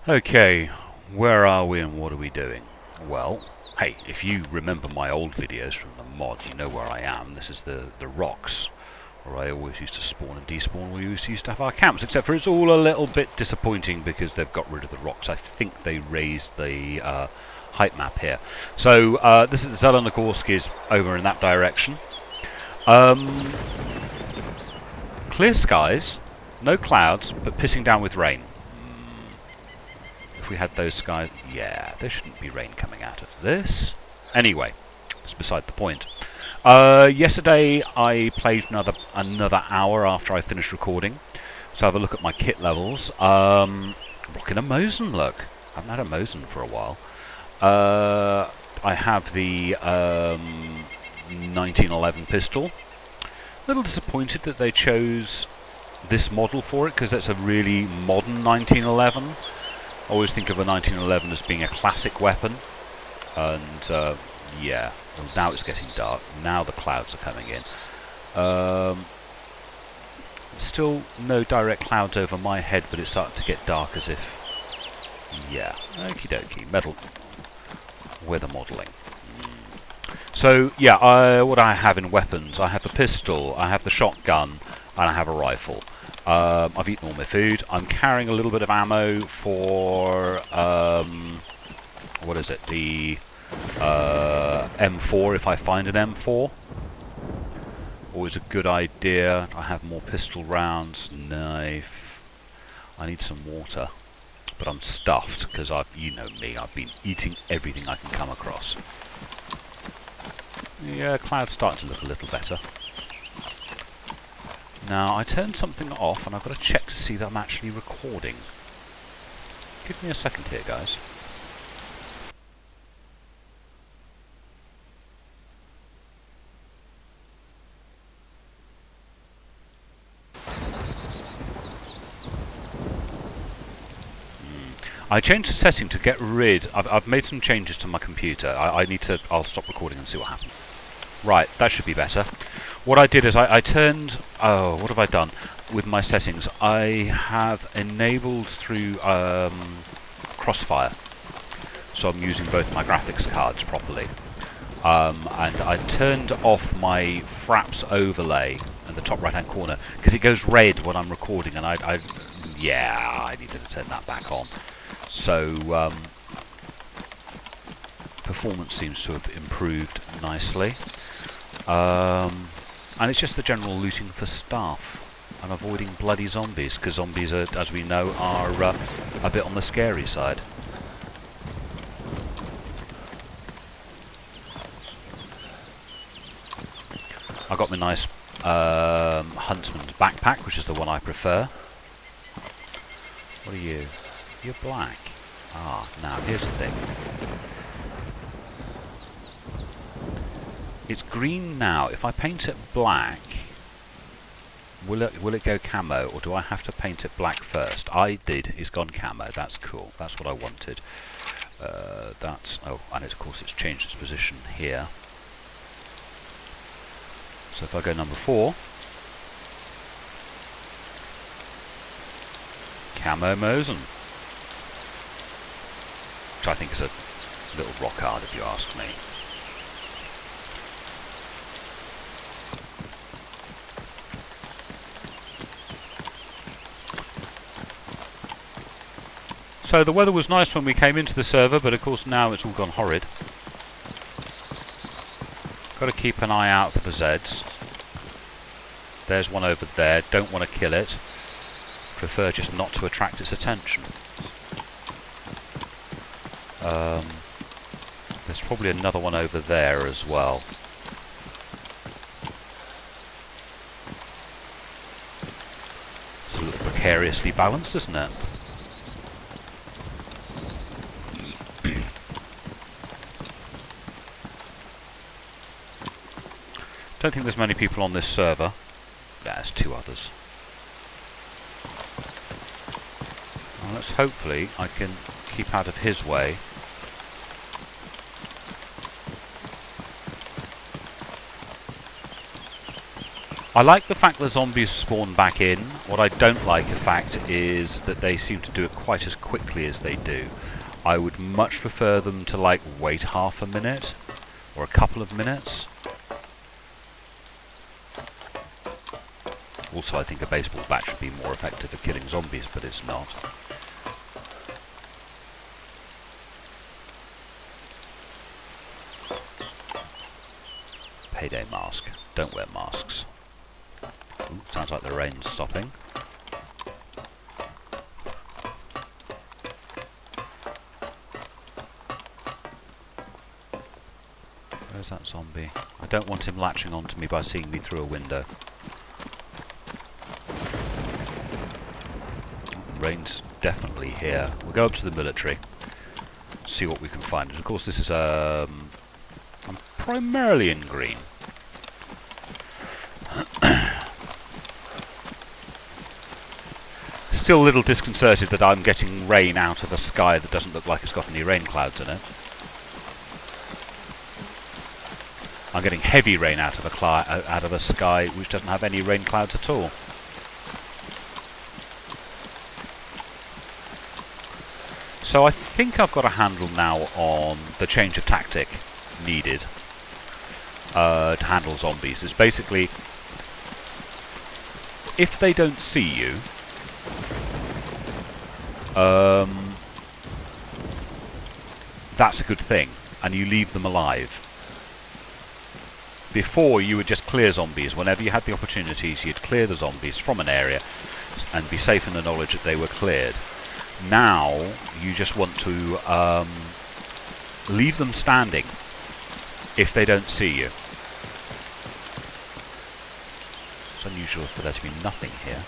Okay, where are we and what are we doing? Well, hey, if you remember my old videos from the mod, you know where I am. This is the rocks, where I always used to spawn and despawn. We used to have our camps, except for it's all a little bit disappointing because they've got rid of the rocks. I think they raised the height map here. So this is Zelenogorsk over in that direction. Clear skies, no clouds, but pissing down with rain. If we had those skies, yeah, there shouldn't be rain coming out of this. Anyway, it's beside the point. Yesterday I played another hour after I finished recording. So have a look at my kit levels. Rocking a Mosin, look. I haven't had a Mosin for a while. I have the 1911 pistol. A little disappointed that they chose this model for it, because that's a really modern 1911. I always think of a 1911 as being a classic weapon, and yeah, well, now it's getting dark. Now the clouds are coming in. Still no direct clouds over my head, but it's starting to get dark as if, yeah, okie dokie, metal weather modelling. So yeah, what I have in weapons, I have a pistol, I have the shotgun, and I have a rifle. I've eaten all my food. I'm carrying a little bit of ammo for what is it? The M4. If I find an M4, always a good idea. I have more pistol rounds, knife. I need some water, but I'm stuffed because you know me. I've been eating everything I can come across. Yeah, clouds starting to look a little better. Now, I turned something off, and I've got to check to see that I'm actually recording. Give me a second here, guys. I changed the setting to get rid... I've made some changes to my computer. I'll stop recording and see what happens. Right, that should be better. What I did is I turned... Oh, what have I done with my settings? I have enabled through Crossfire. So I'm using both my graphics cards properly. And I turned off my Fraps overlay in the top right hand corner, because it goes red when I'm recording, and I needed to turn that back on. So performance seems to have improved nicely. And it's just the general looting for stuff. I'm avoiding bloody zombies, because zombies, are, as we know, are a bit on the scary side. I got my nice Huntsman's backpack, which is the one I prefer. What are you? You're black. Ah, now here's the thing. It's green now. If I paint it black, will it go camo, or do I have to paint it black first? I did. It's gone camo. That's cool. That's what I wanted. Oh, and of course it's changed its position here. So if I go number 4, camo Mosin, which I think is a little rock hard if you ask me. So the weather was nice when we came into the server, but of course now it's all gone horrid. Got to keep an eye out for the Zeds. There's one over there. Don't want to kill it. Prefer just not to attract its attention. There's probably another one over there as well. It's a little precariously balanced, isn't it? Don't think there's many people on this server. Yeah, there's 2 others. Well, let's hopefully I can keep out of his way. I like the fact that zombies spawn back in. What I don't like, in fact, is that they seem to do it quite as quickly as they do. I would much prefer them to, like, wait half a minute or a couple of minutes. Also, I think a baseball bat should be more effective at killing zombies, but it's not. Payday mask. Don't wear masks. Ooh, sounds like the rain's stopping. Where's that zombie? I don't want him latching onto me by seeing me through a window. Rain's definitely here. We'll go up to the military, see what we can find. And of course this is I'm primarily in green. Still a little disconcerted that I'm getting rain out of a sky that doesn't look like it's got any rain clouds in it. I'm getting heavy rain out of a sky which doesn't have any rain clouds at all. So I think I've got a handle now on the change of tactic needed to handle zombies. It's basically, if they don't see you, that's a good thing, and you leave them alive. Before, you would just clear zombies. Whenever you had the opportunities, you'd clear the zombies from an area and be safe in the knowledge that they were cleared. Now, you just want to leave them standing if they don't see you. It's unusual for there to be nothing here.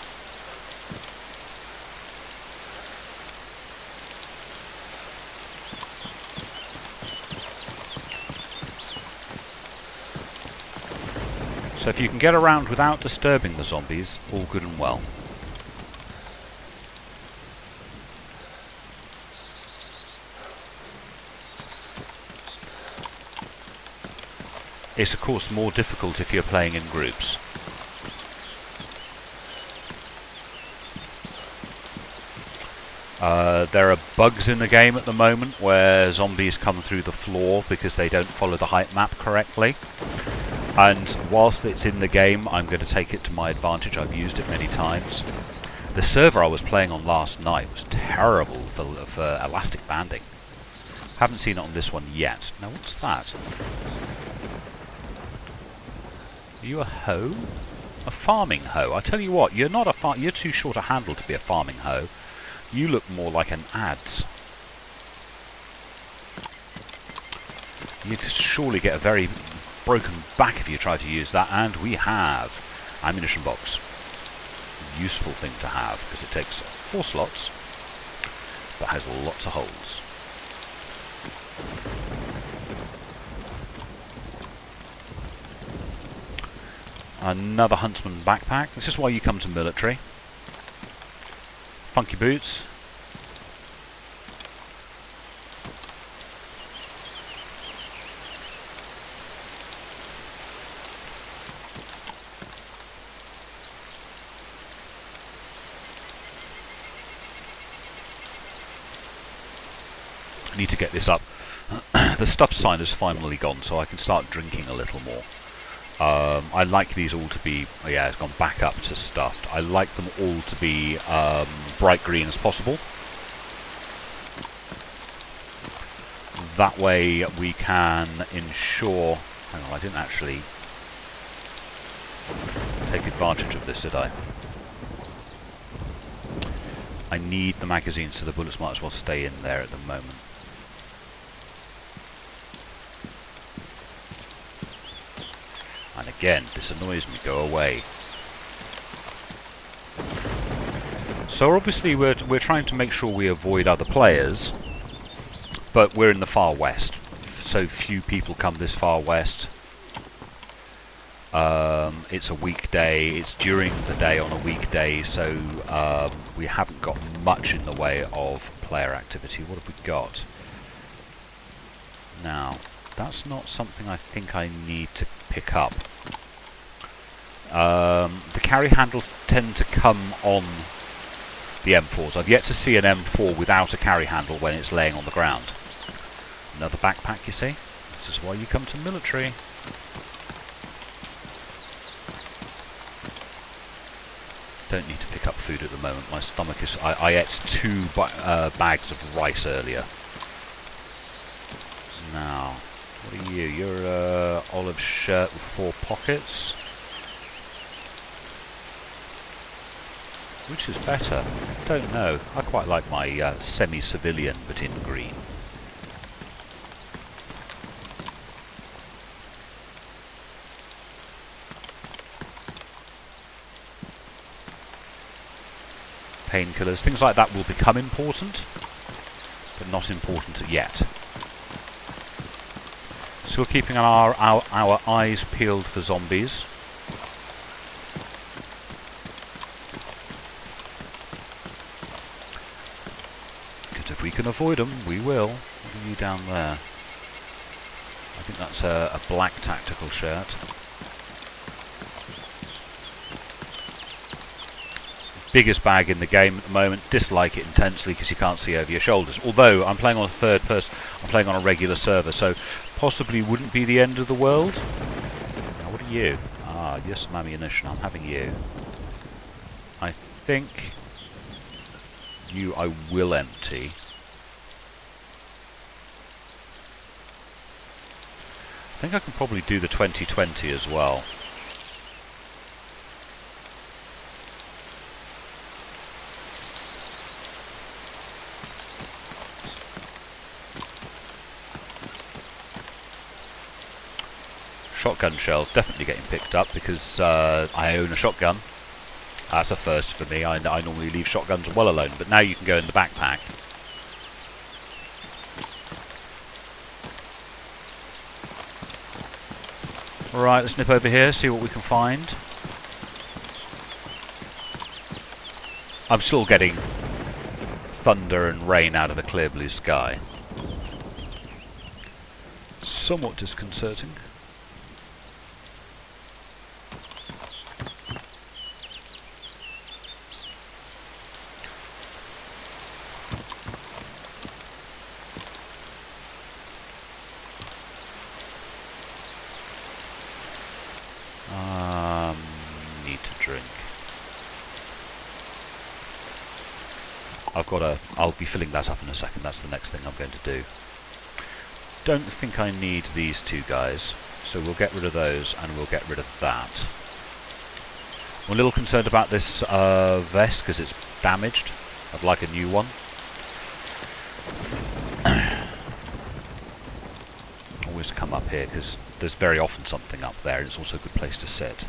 So if you can get around without disturbing the zombies, all good and well. It's of course more difficult if you're playing in groups. There are bugs in the game at the moment where zombies come through the floor because they don't follow the height map correctly. And whilst it's in the game, I'm going to take it to my advantage. I've used it many times. The server I was playing on last night was terrible for elastic banding. Haven't seen it on this one yet. Now what's that? Are you a hoe? A farming hoe? I tell you what, you're not a you're too short a handle to be a farming hoe. You look more like an adze. You could surely get a very broken back if you try to use that, and we have ammunition box. Useful thing to have because it takes 4 slots but has lots of holes. Another huntsman backpack. This is why you come to military. Funky boots. I need to get this up. The stuff sign has finally gone, so I can start drinking a little more. I like these all to be, oh yeah, it's gone back up to stuffed. I like them all to be bright green as possible. That way we can ensure... Hang on, I didn't actually take advantage of this, did I? I need the magazines, so the bullets might as well stay in there at the moment. And again, this annoys me, go away. So obviously we're trying to make sure we avoid other players, but we're in the far west. So few people come this far west. It's a weekday, it's during the day on a weekday, so we haven't got much in the way of player activity. What have we got? Now, that's not something I think I need to pick up. The carry handles tend to come on the M4s. I've yet to see an M4 without a carry handle when it's laying on the ground. Another backpack, you see? This is why you come to military. Don't need to pick up food at the moment. My stomach is... I ate 2 bags of rice earlier. Now, what are you? You're a olive shirt with 4 pockets. Which is better? Don't know. I quite like my semi-civilian, but in green. Painkillers, things like that will become important, but not important yet. Still keeping our eyes peeled for zombies. Because if we can avoid them, we will. What are you down there? I think that's a black tactical shirt. Biggest bag in the game at the moment. Dislike it intensely because you can't see over your shoulders. Although I'm playing on a third person, I'm playing on a regular server, so possibly wouldn't be the end of the world. Now, what are you? Ah, yes, some ammunition. I'm having you. I think you I will empty. I think I can probably do the 2020 as well. Shotgun shells definitely getting picked up because I own a shotgun. That's a first for me. I normally leave shotguns well alone, but now you can go in the backpack. Right, let's nip over here, see what we can find. I'm still getting thunder and rain out of a clear blue sky. Somewhat disconcerting. Need to drink. I'll be filling that up in a second. That's the next thing I'm going to do. Don't think I need these 2 guys, so we'll get rid of those and we'll get rid of that. I'm a little concerned about this vest because it's damaged. I'd like a new one. Always come up here because there's very often something up there, and it's also a good place to sit.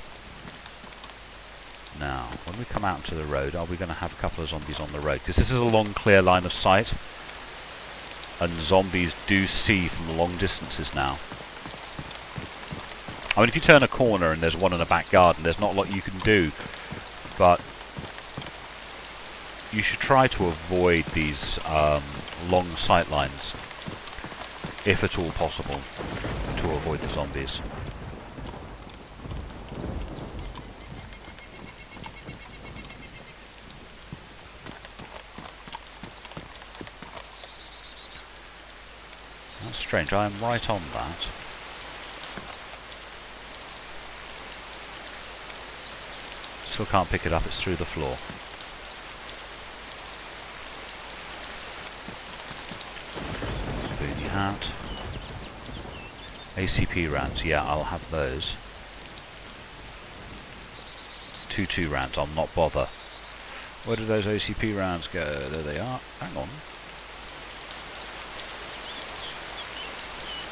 Now, when we come out into the road, are we going to have a couple of zombies on the road? Because this is a long, clear line of sight, and zombies do see from long distances now. I mean, if you turn a corner and there's one in the back garden, there's not a lot you can do, but you should try to avoid these long sight lines, if at all possible, to avoid the zombies. That's strange, I am right on that. Still can't pick it up, it's through the floor. Boonie hat. ACP rounds, yeah, I'll have those. 2 rounds, I'll not bother. Where did those ACP rounds go? There they are. Hang on.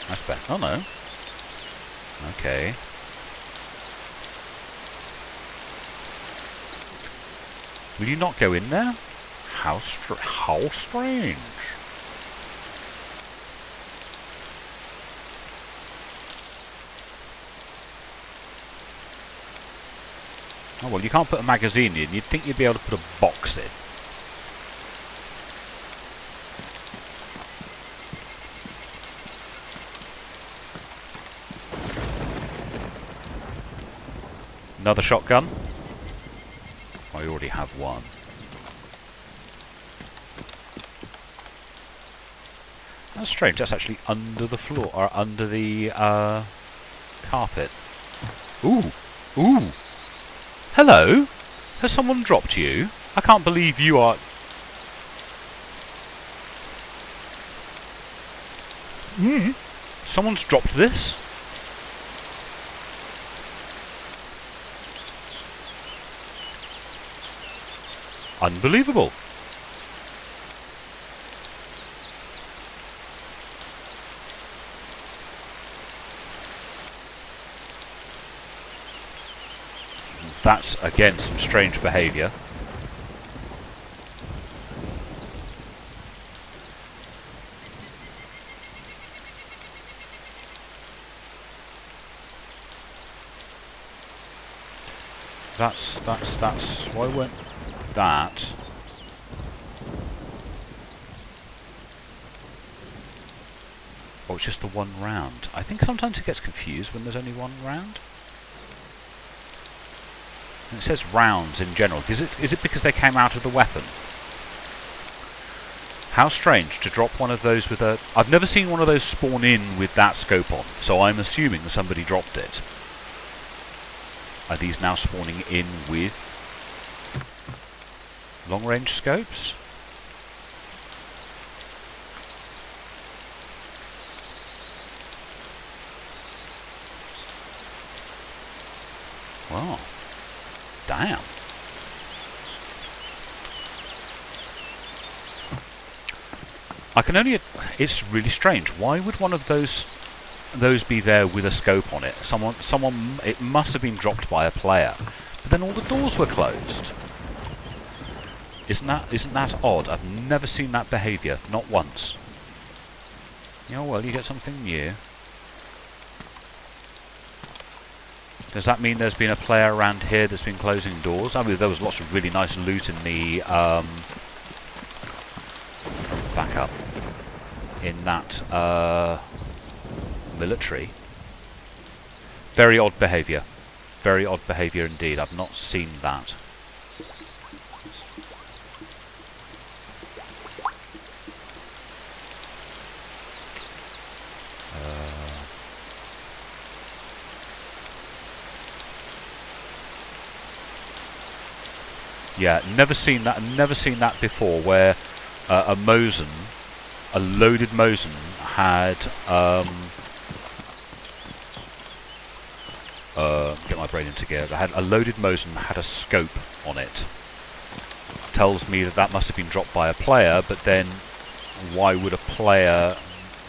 That's better. Oh no. Okay. Will you not go in there? How strange. Oh well, you can't put a magazine in. You'd think you'd be able to put a box in. Another shotgun. I already have one. That's strange. That's actually under the floor, or under the carpet. Ooh! Ooh! Hello? Has someone dropped you? I can't believe you are... Someone's dropped this? Unbelievable. That's, again, some strange behaviour. That's... Why won't that... Oh, it's just the one round. I think sometimes it gets confused when there's only one round. And it says rounds in general. Is it because they came out of the weapon? How strange to drop one of those with a... I've never seen one of those spawn in with that scope on, so I'm assuming somebody dropped it. Are these now spawning in with long-range scopes? Wow. Damn. I can only... It's really strange. Why would one of those be there with a scope on it? Someone... It must have been dropped by a player. But then all the doors were closed. Isn't that odd? I've never seen that behaviour. Not once. Yeah, well, you get something new. Does that mean there's been a player around here that's been closing doors? I mean, there was lots of really nice loot in the... back up. In that, military. Very odd behaviour. Very odd behaviour indeed. I've not seen that. Yeah, never seen that. Never seen that before. Where a Mosin, a loaded Mosin, had get my brain into gear. Had a loaded Mosin had a scope on it. Tells me that must have been dropped by a player. But then, why would a player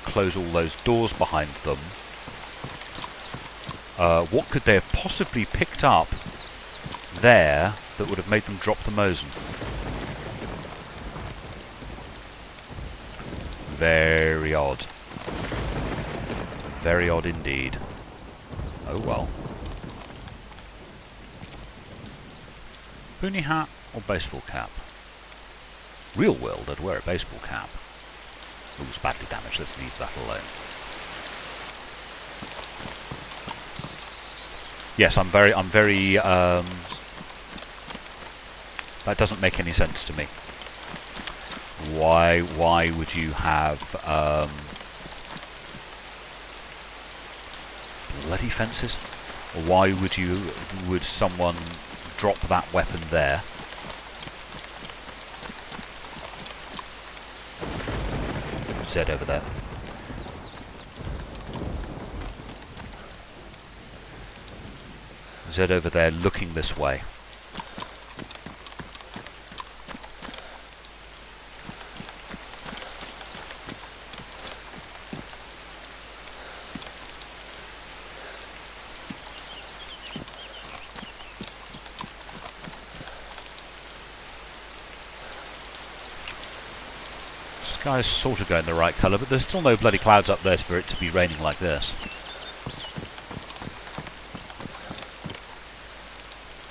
close all those doors behind them? What could they have possibly picked up there that would have made them drop the Mosin? Very odd. Very odd indeed. Oh well. Boonie hat or baseball cap? Real world, I'd wear a baseball cap. Ooh, it's badly damaged. Let's leave that alone. Yes, I'm very, that doesn't make any sense to me. Why would you have, bloody fences? Or why would someone drop that weapon there? Z over there. Z over there looking this way. Sky's sort of going the right colour, but there's still no bloody clouds up there for it to be raining like this.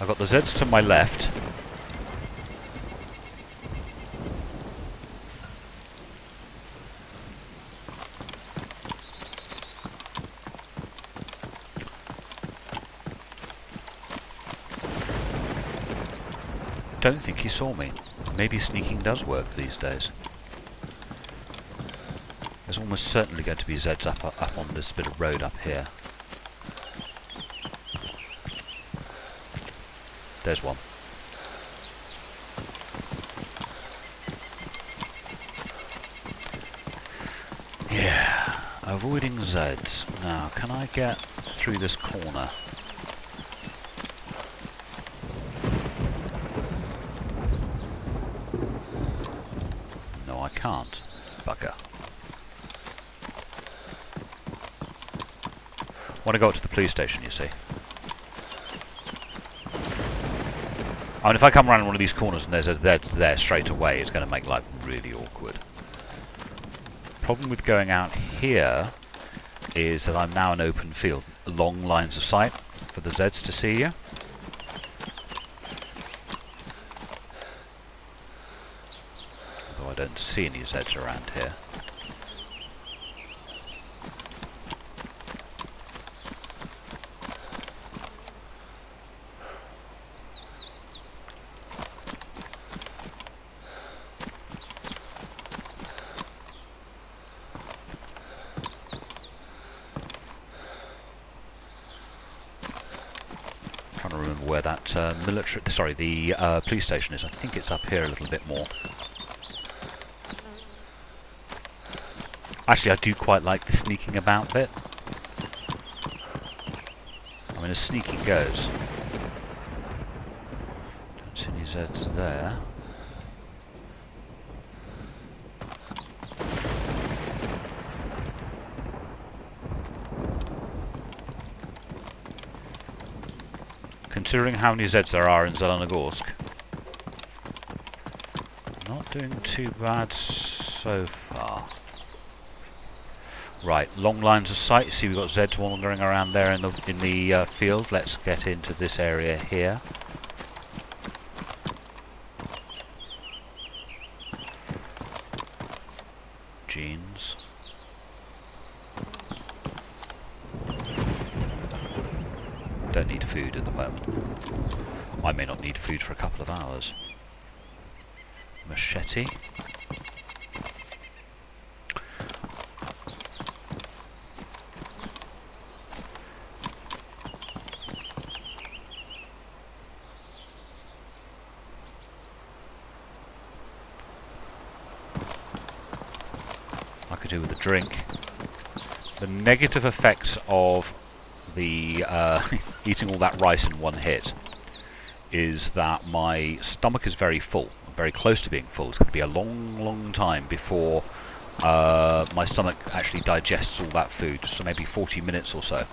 I've got the Zeds to my left. don't think he saw me. Maybe sneaking does work these days. There's almost certainly going to be Zeds up on this bit of road up here. There's one. Yeah, avoiding Zeds. Now, can I get through this corner? No, I can't. Bugger. Want to go up to the police station, you see. I mean, if I come around one of these corners and there's a Zed there straight away, it's going to make life really awkward. Problem with going out here is that I'm now in open field. Long lines of sight for the Zeds to see you. Although I don't see any Zeds around here. Trying to remember where that the police station is. I think it's up here a little bit more. Actually, I do quite like the sneaking about bit. I mean, as sneaking goes. Don't see any Zeds there. Considering how many Zeds there are in Zelenogorsk, not doing too bad so far. Right, long lines of sight. You see, we've got Zeds wandering around there in the field. Let's get into this area here. Jeans. Don't need food at the moment. I may not need food for a couple of hours. Machete. I could do with a drink. The negative effects of the eating all that rice in one hit is that my stomach is very full, very close to being full. It's going to be a long time before my stomach actually digests all that food, so maybe 40 minutes or so.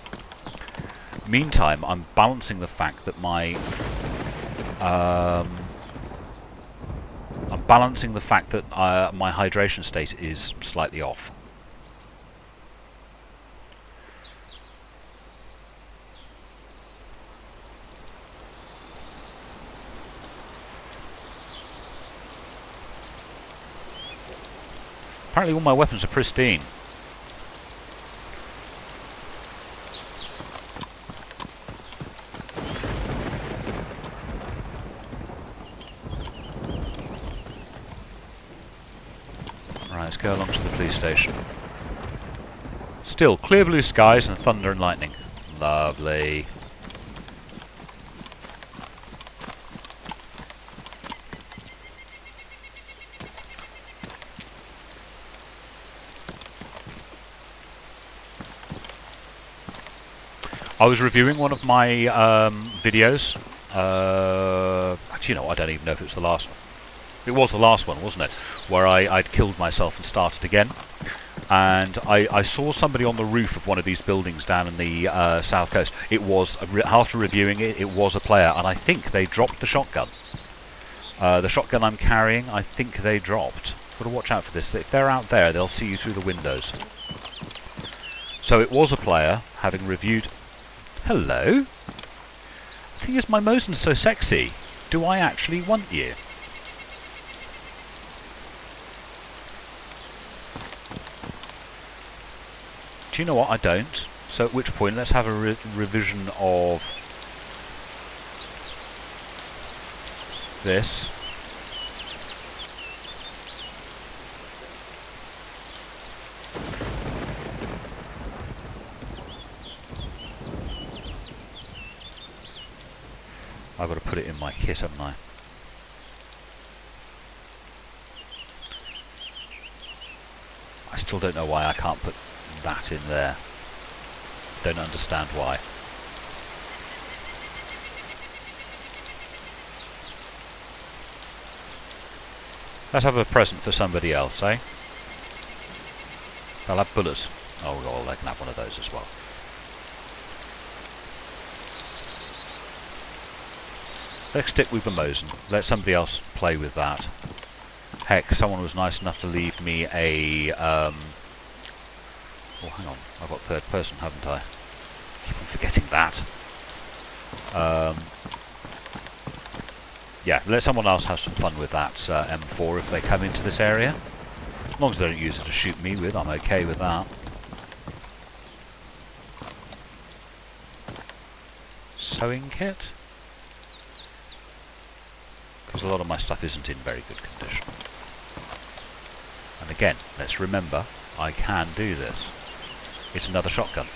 Meantime, I'm balancing the fact that my my hydration state is slightly off. Apparently all my weapons are pristine. Right, let's go along to the police station. Still, clear blue skies and thunder and lightning. Lovely. I was reviewing one of my videos. Actually, you know, I don't even know if it was the last one. It was the last one, wasn't it? Where I'd killed myself and started again. And I saw somebody on the roof of one of these buildings down in the south coast. It was, after reviewing it, it was a player. And I think they dropped the shotgun. The shotgun I'm carrying, I think they dropped. Got to watch out for this. If they're out there, they'll see you through the windows. So it was a player, having reviewed... Hello? The thing is, my Mosin's so sexy. Do I actually want you? Do you know what? I don't. So at which point, let's have a revision of... this. I've got to put it in my kit, haven't I? I still don't know why I can't put that in there. Don't understand why. Let's have a present for somebody else, eh? They'll have bullets. Oh, well, they can have one of those as well. Let's stick with the Mosin. Let somebody else play with that. Heck, someone was nice enough to leave me a... oh, hang on. I've got third person, haven't I? Keep on forgetting that. Yeah, let someone else have some fun with that M4 if they come into this area. As long as they don't use it to shoot me with, I'm okay with that. Sewing kit? Because a lot of my stuff isn't in very good condition. And again, let's remember, I can do this. It's another shotgun.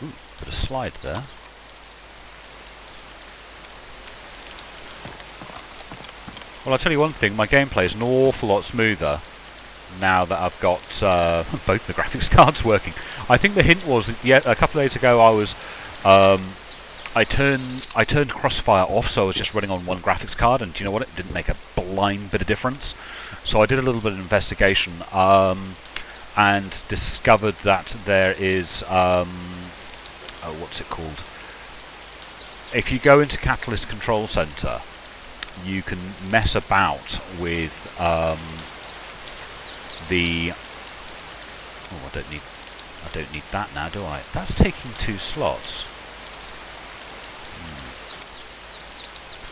Ooh, bit of slide there. Well, I'll tell you one thing, my gameplay is an awful lot smoother now that I've got both the graphics cards working. I think the hint was that, yeah, a couple of days ago I was I turned Crossfire off, so I was just running on one graphics card, and do you know what? It didn't make a blind bit of difference. So I did a little bit of investigation and discovered that there is oh, what's it called? If you go into Catalyst Control Center, you can mess about with the... Oh, I don't need that now, do I? That's taking 2 slots.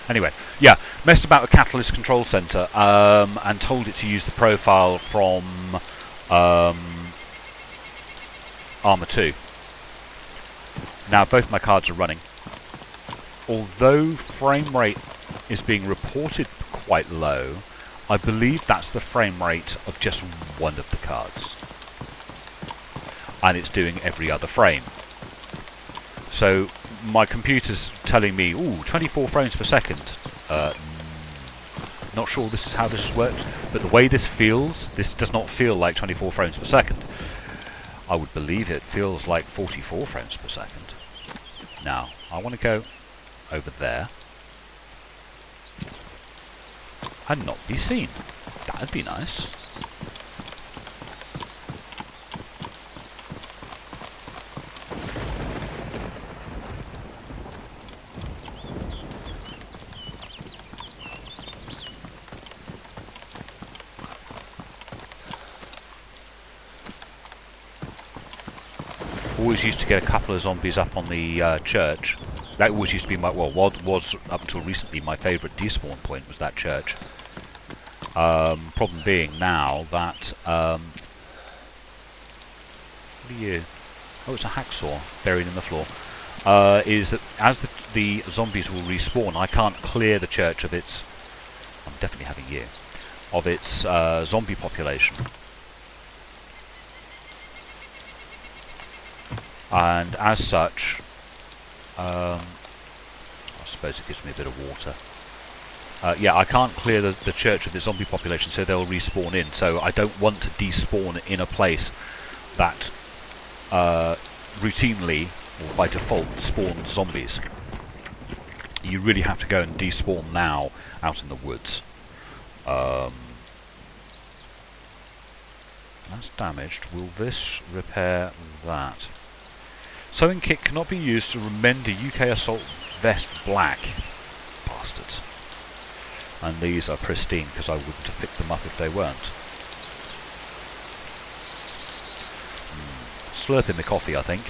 Anyway, yeah, messed about with Catalyst Control Center and told it to use the profile from Arma 2. Now both my cards are running. Although frame rate is being reported quite low, I believe that's the frame rate of just one of the cards. And it's doing every other frame. So my computer's telling me, ooh, 24 frames per second. Not sure this is how this has worked, but the way this feels, this does not feel like 24 frames per second. I would believe it feels like 44 frames per second. Now, I want to go over there and not be seen. That'd be nice. Always used to get a couple of zombies up on the church. That always used to be my, well, was up until recently my favourite despawn point, was that church. Problem being now that, what are you? Oh, it's a hacksaw buried in the floor. Is that as the zombies will respawn, I can't clear the church of its, I'm definitely having you, of its zombie population. And as such, I suppose it gives me a bit of water. Yeah, I can't clear the church of the zombie population, so they'll respawn in. So I don't want to despawn in a place that routinely, or by default, spawns zombies. You really have to go and despawn now out in the woods. That's damaged. Will this repair that? Sewing kit cannot be used to render UK assault vest black. Bastards. And these are pristine because I wouldn't have picked them up if they weren't. slurping the coffee, I think.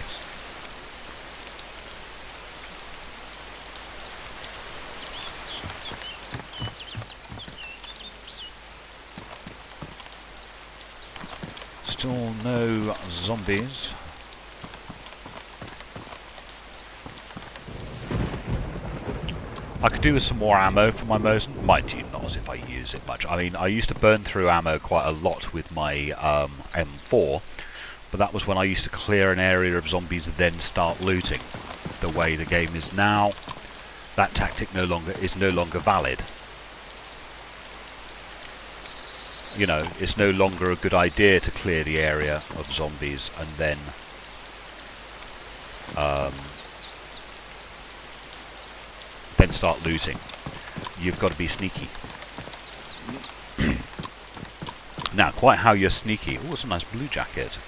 Still no zombies. I could do with some more ammo for my Mosin. Mind you, not as if I use it much. I mean, I used to burn through ammo quite a lot with my M4, but that was when I used to clear an area of zombies and then start looting. The way the game is now, that tactic is no longer valid. You know, it's no longer a good idea to clear the area of zombies and then start looting. You've got to be sneaky. Now, quite how you're sneaky. Oh, it's a nice blue jacket.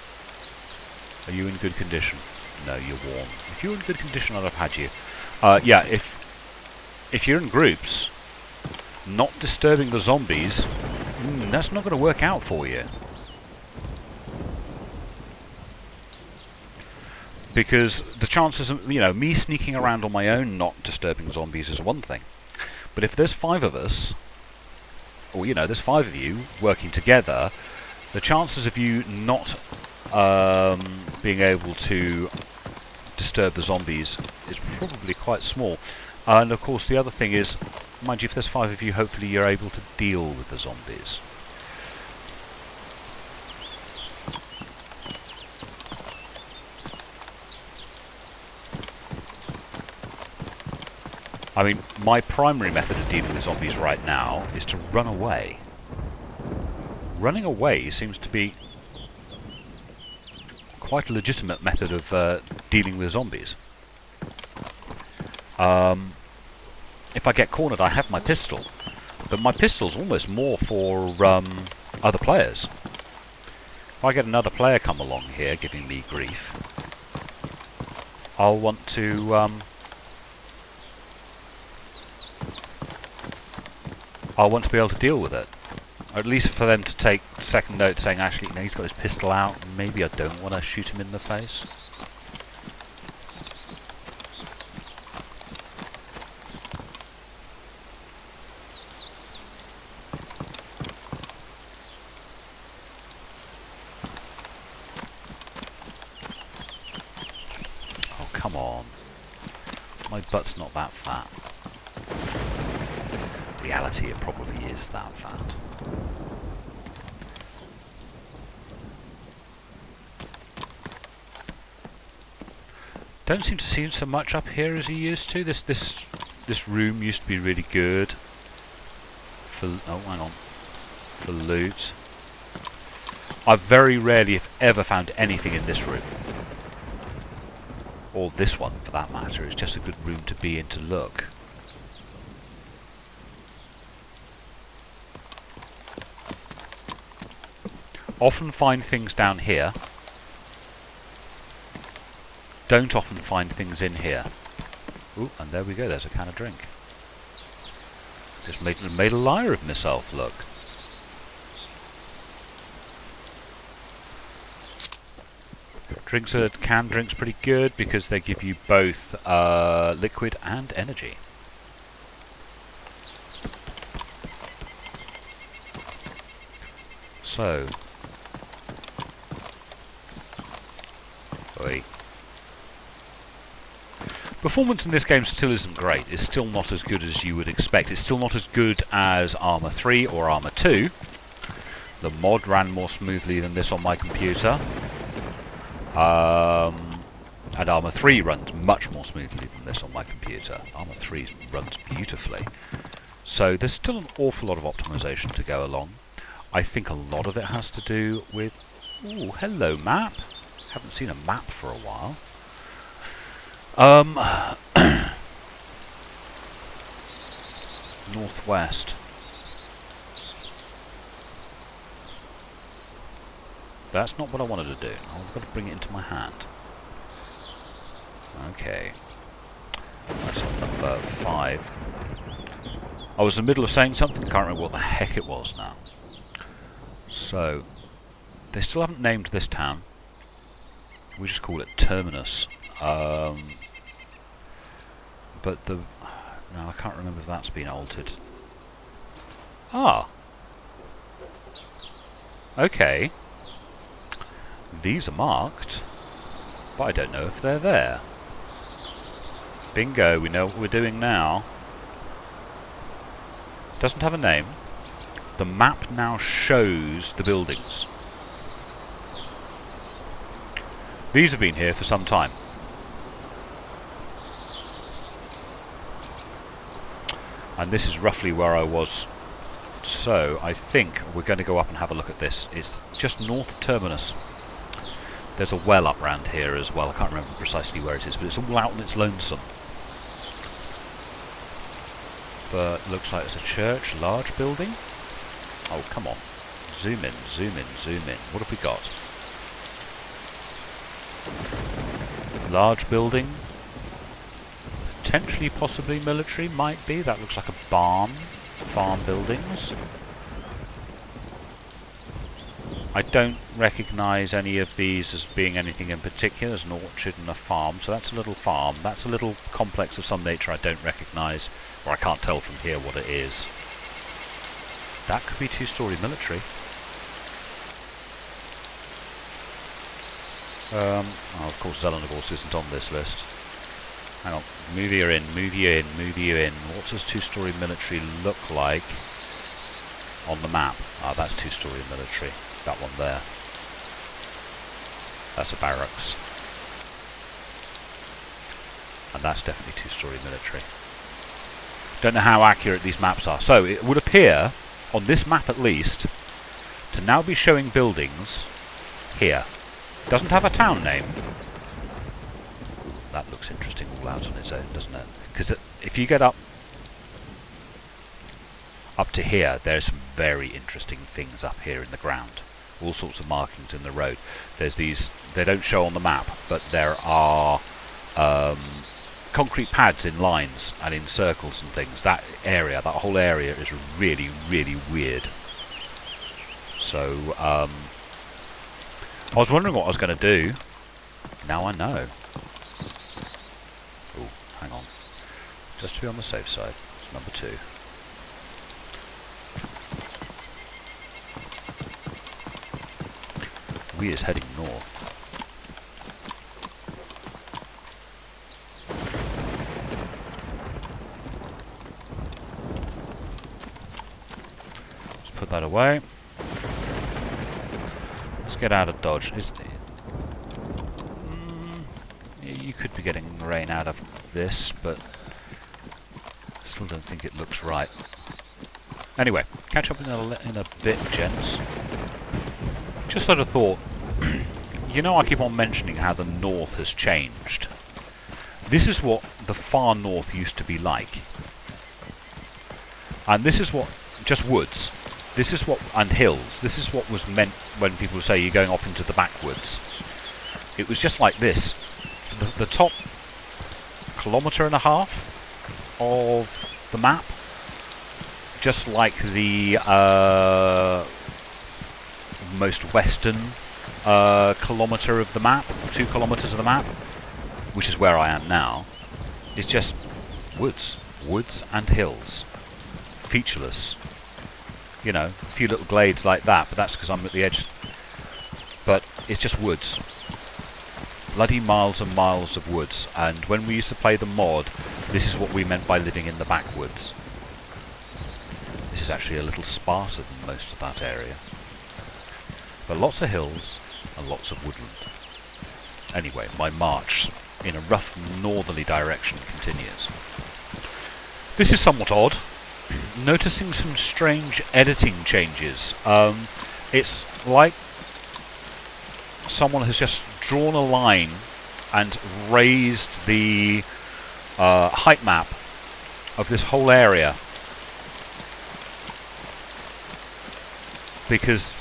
Are you in good condition? No, you're warm. If you were in good condition, I'd have had you. Yeah, if you're in groups, not disturbing the zombies, that's not going to work out for you. Because the chances of, you know, me sneaking around on my own not disturbing zombies is one thing. But if there's 5 of us, or, you know, there's 5 of you working together, the chances of you not being able to disturb the zombies is probably quite small. And of course the other thing is, mind you, if there's 5 of you, hopefully you're able to deal with the zombies. I mean, my primary method of dealing with zombies right now is to run away. Running away seems to be quite a legitimate method of dealing with zombies. If I get cornered, I have my pistol, but my pistol's almost more for other players. If I get another player come along here giving me grief, I'll want to be able to deal with it. Or at least for them to take second note saying, actually, you know, he's got his pistol out, maybe I don't want to shoot him in the face. Oh, come on. My butt's not that fat. In reality, it probably is that fat. Don't seem to see so much up here as he used to. This room used to be really good for for loot. I've very rarely, if ever, found anything in this room, or this one for that matter. It's just a good room to be in to look. Often find things down here. Don't often find things in here. Ooh, and there we go, there's a can of drink. Just made a liar of myself, look. Canned drinks pretty good because they give you both liquid and energy. So, oi. Performance in this game still isn't great. It's still not as good as you would expect. It's still not as good as Arma 3 or Arma 2. The mod ran more smoothly than this on my computer. And Arma 3 runs much more smoothly than this on my computer. Arma 3 runs beautifully. So there's still an awful lot of optimization to go along. I think a lot of it has to do with... Ooh, hello map. Haven't seen a map for a while. Northwest. That's not what I wanted to do. I've got to bring it into my hand. Okay. That's on number 5. I was in the middle of saying something, can't remember what the heck it was now. So, they still haven't named this town. We just call it Terminus. But the... No, I can't remember if that's been altered. Ah! Okay. These are marked, but I don't know if they're there. Bingo, we know what we're doing now. Doesn't have a name. The map now shows the buildings. These have been here for some time. And this is roughly where I was. So I think we're going to go up and have a look at this. It's just north of Terminus. There's a well up round here as well. I can't remember precisely where it is, but it's all out and it's lonesome. But looks like it's a church, large building. Oh, come on. Zoom in, zoom in, zoom in. What have we got? Large building. Potentially, possibly military, might be. That looks like a barn. Farm buildings. I don't recognise any of these as being anything in particular. There's an orchard and a farm, so that's a little farm. That's a little complex of some nature I don't recognise, or I can't tell from here what it is. That could be two-storey military. Oh, of course Zelenogorsk isn't on this list. Hang on, move you in, move you in, move you in. What does two-storey military look like on the map? Ah, that's two-storey military. That one there. That's a barracks. And that's definitely two-storey military. Don't know how accurate these maps are. So it would appear, on this map at least, to now be showing buildings here. Doesn't have a town name. That looks interesting all out on its own, doesn't it? Because if you get up to here, there's some very interesting things up here in the ground. All sorts of markings in the road. There's these, they don't show on the map, but there are concrete pads in lines and in circles and things. That area, that whole area is really, really weird. So, I was wondering what I was going to do. Now I know. Oh, hang on. Just to be on the safe side. It's number 2. We is heading north. Let's put that away. Let's get out of Dodge. You could be getting rain out of this, but I still don't think it looks right. Anyway, catch up in a bit, gents. Just sort of thought, you know, I keep on mentioning how the north has changed. This is what the far north used to be like. And this is what, just woods. This is what, and hills. This is what was meant when people say you're going off into the backwoods. It was just like this. The top 1.5 kilometres of the map, just like the most western kilometre of the map, 2 kilometres of the map, which is where I am now, is just woods and hills, featureless. You know, a few little glades like that, but that's because I'm at the edge. But it's just woods. Bloody miles and miles of woods, and when we used to play the mod, this is what we meant by living in the backwoods. This is actually a little sparser than most of that area. But lots of hills and lots of woodland. Anyway, my march in a rough northerly direction continues. This is somewhat odd. Noticing some strange editing changes. It's like someone has just drawn a line and raised the height map of this whole area, because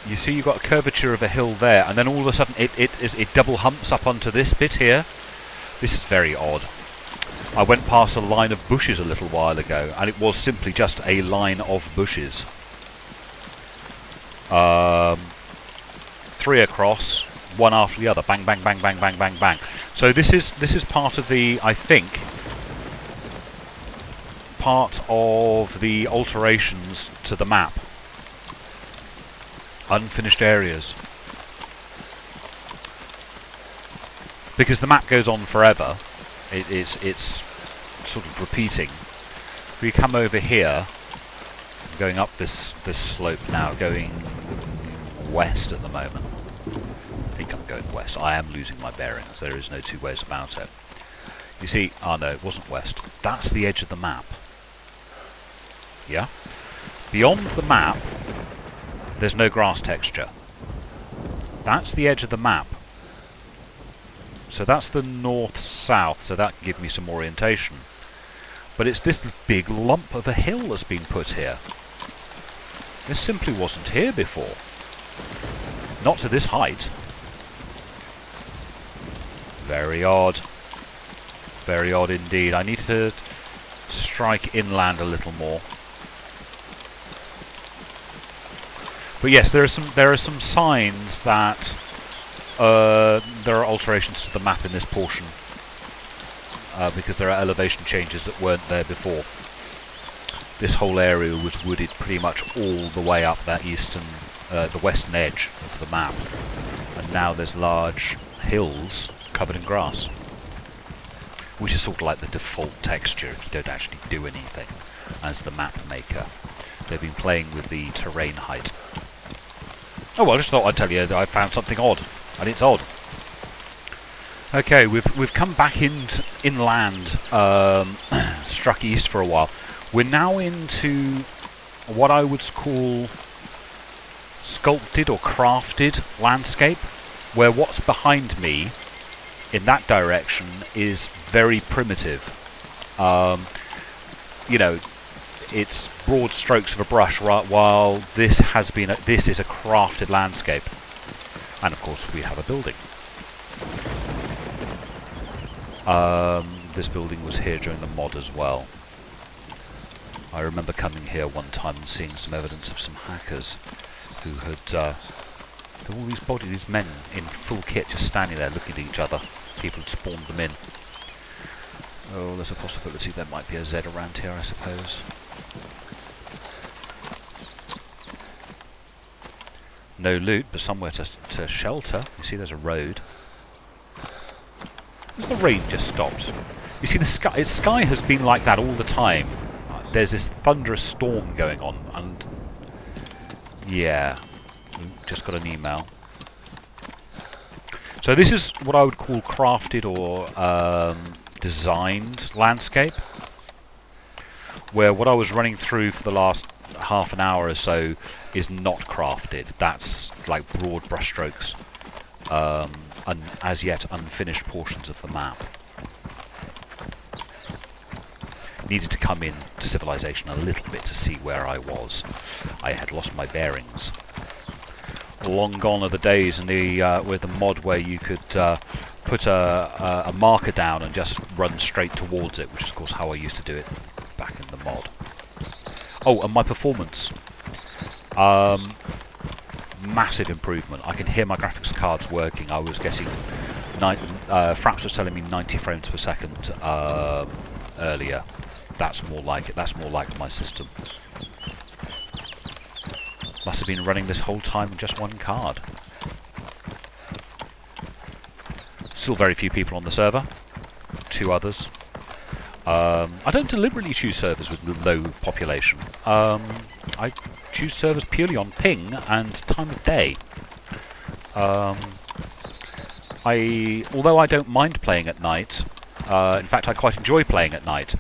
you see you've got a curvature of a hill there, and then all of a sudden it double humps up onto this bit here. This is very odd. I went past a line of bushes a little while ago, and it was simply just a line of bushes. 3 across, one after the other. Bang, bang, bang, bang, bang, bang, bang. So this is part of the, I think, part of the alterations to the map. Unfinished areas. Because the map goes on forever. It's sort of repeating. If we come over here, going up this slope now, going west at the moment. I think I'm going west. I am losing my bearings. There is no two ways about it. You see, oh no, it wasn't west. That's the edge of the map. Yeah? Beyond the map, there's no grass texture. That's the edge of the map. So that's the north-south, so that can give me some orientation. But it's this big lump of a hill that's been put here. This simply wasn't here before. Not to this height. Very odd. Very odd indeed. I need to strike inland a little more. But yes, there are some signs that there are alterations to the map in this portion because there are elevation changes that weren't there before. This whole area was wooded pretty much all the way up that the western edge of the map, and now there's large hills covered in grass, which is sort of like the default texture if you don't actually do anything as the map maker. They've been playing with the terrain height. Oh well, I just thought I'd tell you that I found something odd, and it's odd. Okay, we've come back inland, struck east for a while. We're now into what I would call sculpted or crafted landscape, where what's behind me in that direction is very primitive. You know, it's broad strokes of a brush, right, while this is a crafted landscape. And of course we have a building. This building was here during the mod as well. I remember coming here one time and seeing some evidence of some hackers who had all these men in full kit just standing there looking at each other. People had spawned them in. Oh, there's a possibility there might be a Z around here, I suppose. No loot, but somewhere to shelter. You see, there's a road. Has the rain just stopped? You see, the sky has been like that all the time. There's this thunderous storm going on, and yeah, just got an email. So this is what I would call crafted or designed landscape, where what I was running through for the last half an hour or so is not crafted. That's like broad brushstrokes, as yet unfinished portions of the map. Needed to come in to civilization a little bit to see where I was. I had lost my bearings. Long gone are the days in with the mod where you could put a marker down and just run straight towards it, which is of course how I used to do it back in the mod. Oh, and my performance. Massive improvement. I can hear my graphics cards working. I was getting Fraps was telling me 90 frames per second earlier. That's more like it. That's more like my system. Must have been running this whole time with just one card. Still very few people on the server. 2 others. I don't deliberately choose servers with low population. I choose servers purely on ping and time of day. Although I don't mind playing at night, in fact I quite enjoy playing at night,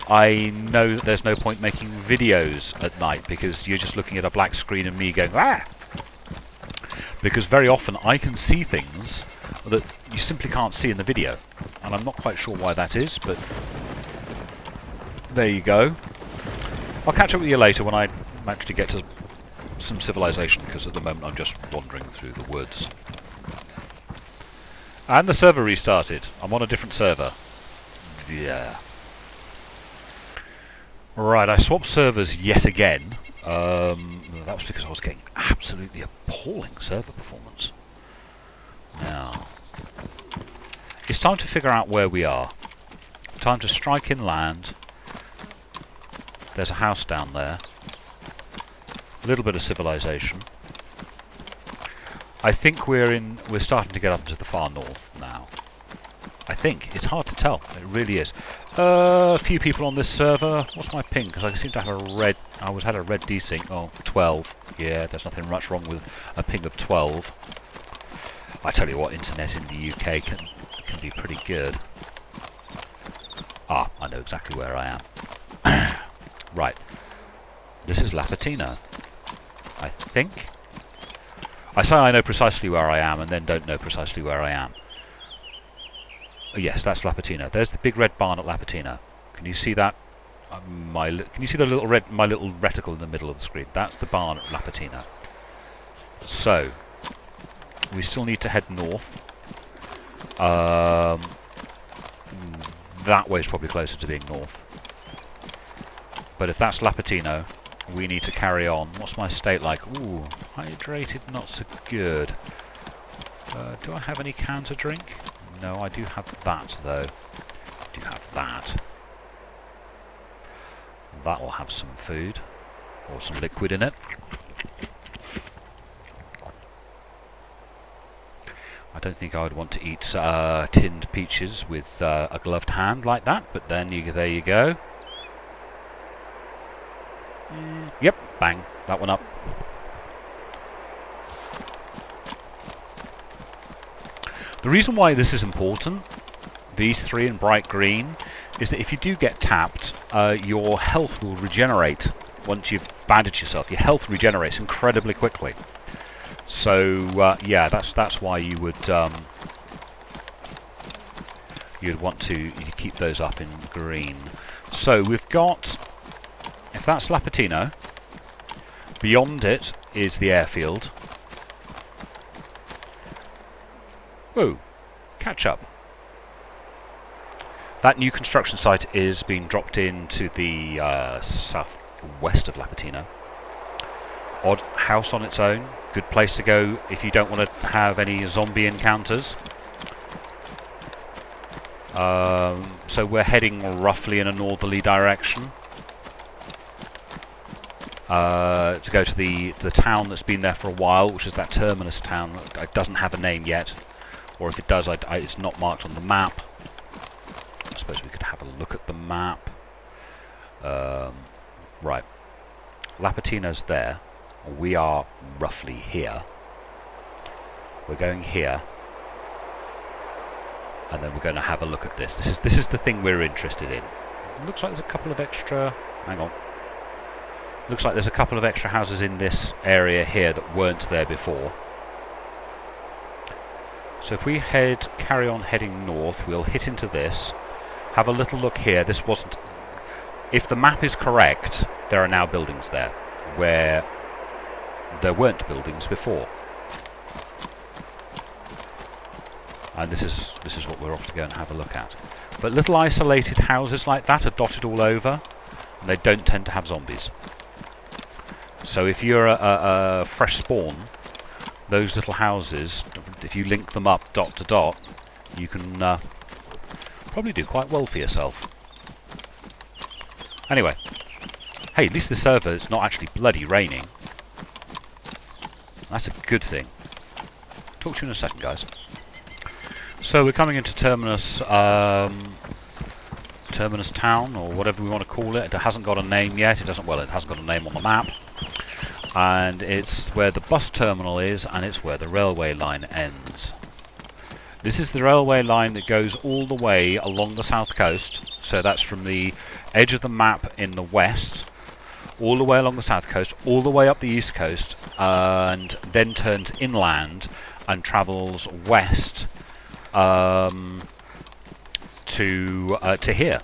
I know that there's no point making videos at night because you're just looking at a black screen and me going, ah! Because very often I can see things that you simply can't see in the video. And I'm not quite sure why that is, but there you go. I'll catch up with you later when I actually get to some civilization, because at the moment I'm just wandering through the woods. And the server restarted. I'm on a different server. Yeah. Right, I swapped servers yet again. That was because I was getting absolutely appalling server performance. Now, it's time to figure out where we are. Time to strike inland. There's a house down there. A little bit of civilization. I think we're starting to get up into the far north now. I think. It's hard to tell. It really is. A few people on this server. What's my ping? Because I seem to have a red... I had a red desync. Oh, 12. Yeah, there's nothing much wrong with a ping of 12. I tell you what, internet in the UK can be pretty good. Ah, I know exactly where I am. Right. This is Lapatino. I think. I say I know precisely where I am and then don't know precisely where I am. Oh, yes, that's Lapatino. There's the big red barn at Lapatino. Can you see that? Can you see the my little reticle in the middle of the screen? That's the barn at Lapatino. So we still need to head north. That way is probably closer to being north. But if that's Lapatino, we need to carry on. What's my state like? Ooh, hydrated, not so good. Do I have any can to drink? No, I do have that, though. I do have that. That will have some food. Or some liquid in it. I don't think I would want to eat tinned peaches with a gloved hand like that, but then there you go. Yep, bang, that one up. The reason why this is important, these three in bright green, is that if you do get tapped, your health will regenerate once you've bandaged yourself. Your health regenerates incredibly quickly. So yeah, that's why you would you'd want to keep those up in green. So we've got, if that's Lapatino, beyond it is the airfield. Whoa, catch up. That new construction site is being dropped into the southwest of Lapatino. Odd house on its own. Good place to go if you don't want to have any zombie encounters. So we're heading roughly in a northerly direction. To go to the town that's been there for a while, which is that Terminus town. It doesn't have a name yet. Or if it does, it's not marked on the map. I suppose we could have a look at the map. Right. Lapatino's there. We are roughly here. We're going here. And then we're going to have a look at this. This is the thing we're interested in. It looks like there's a couple of extra... Hang on. Looks like there's a couple of extra houses in this area here that weren't there before. So if we carry on heading north, we'll hit into this. Have a little look here. This wasn't... If the map is correct, there are now buildings there, where there weren't buildings before. And this is what we're off to go and have a look at. But little isolated houses like that are dotted all over, and they don't tend to have zombies. So if you're a fresh spawn, those little houses, if you link them up dot to dot, you can probably do quite well for yourself. Anyway, hey, at least the server is not actually bloody raining. That's a good thing. Talk to you in a second, guys. So we're coming into Terminus, Terminus Town, or whatever we want to call it. It hasn't got a name yet. It hasn't got a name on the map. And it's where the bus terminal is, and it's where the railway line ends. This is the railway line that goes all the way along the south coast. So that's from the edge of the map in the west, all the way along the south coast, all the way up the east coast, and then turns inland and travels west to here.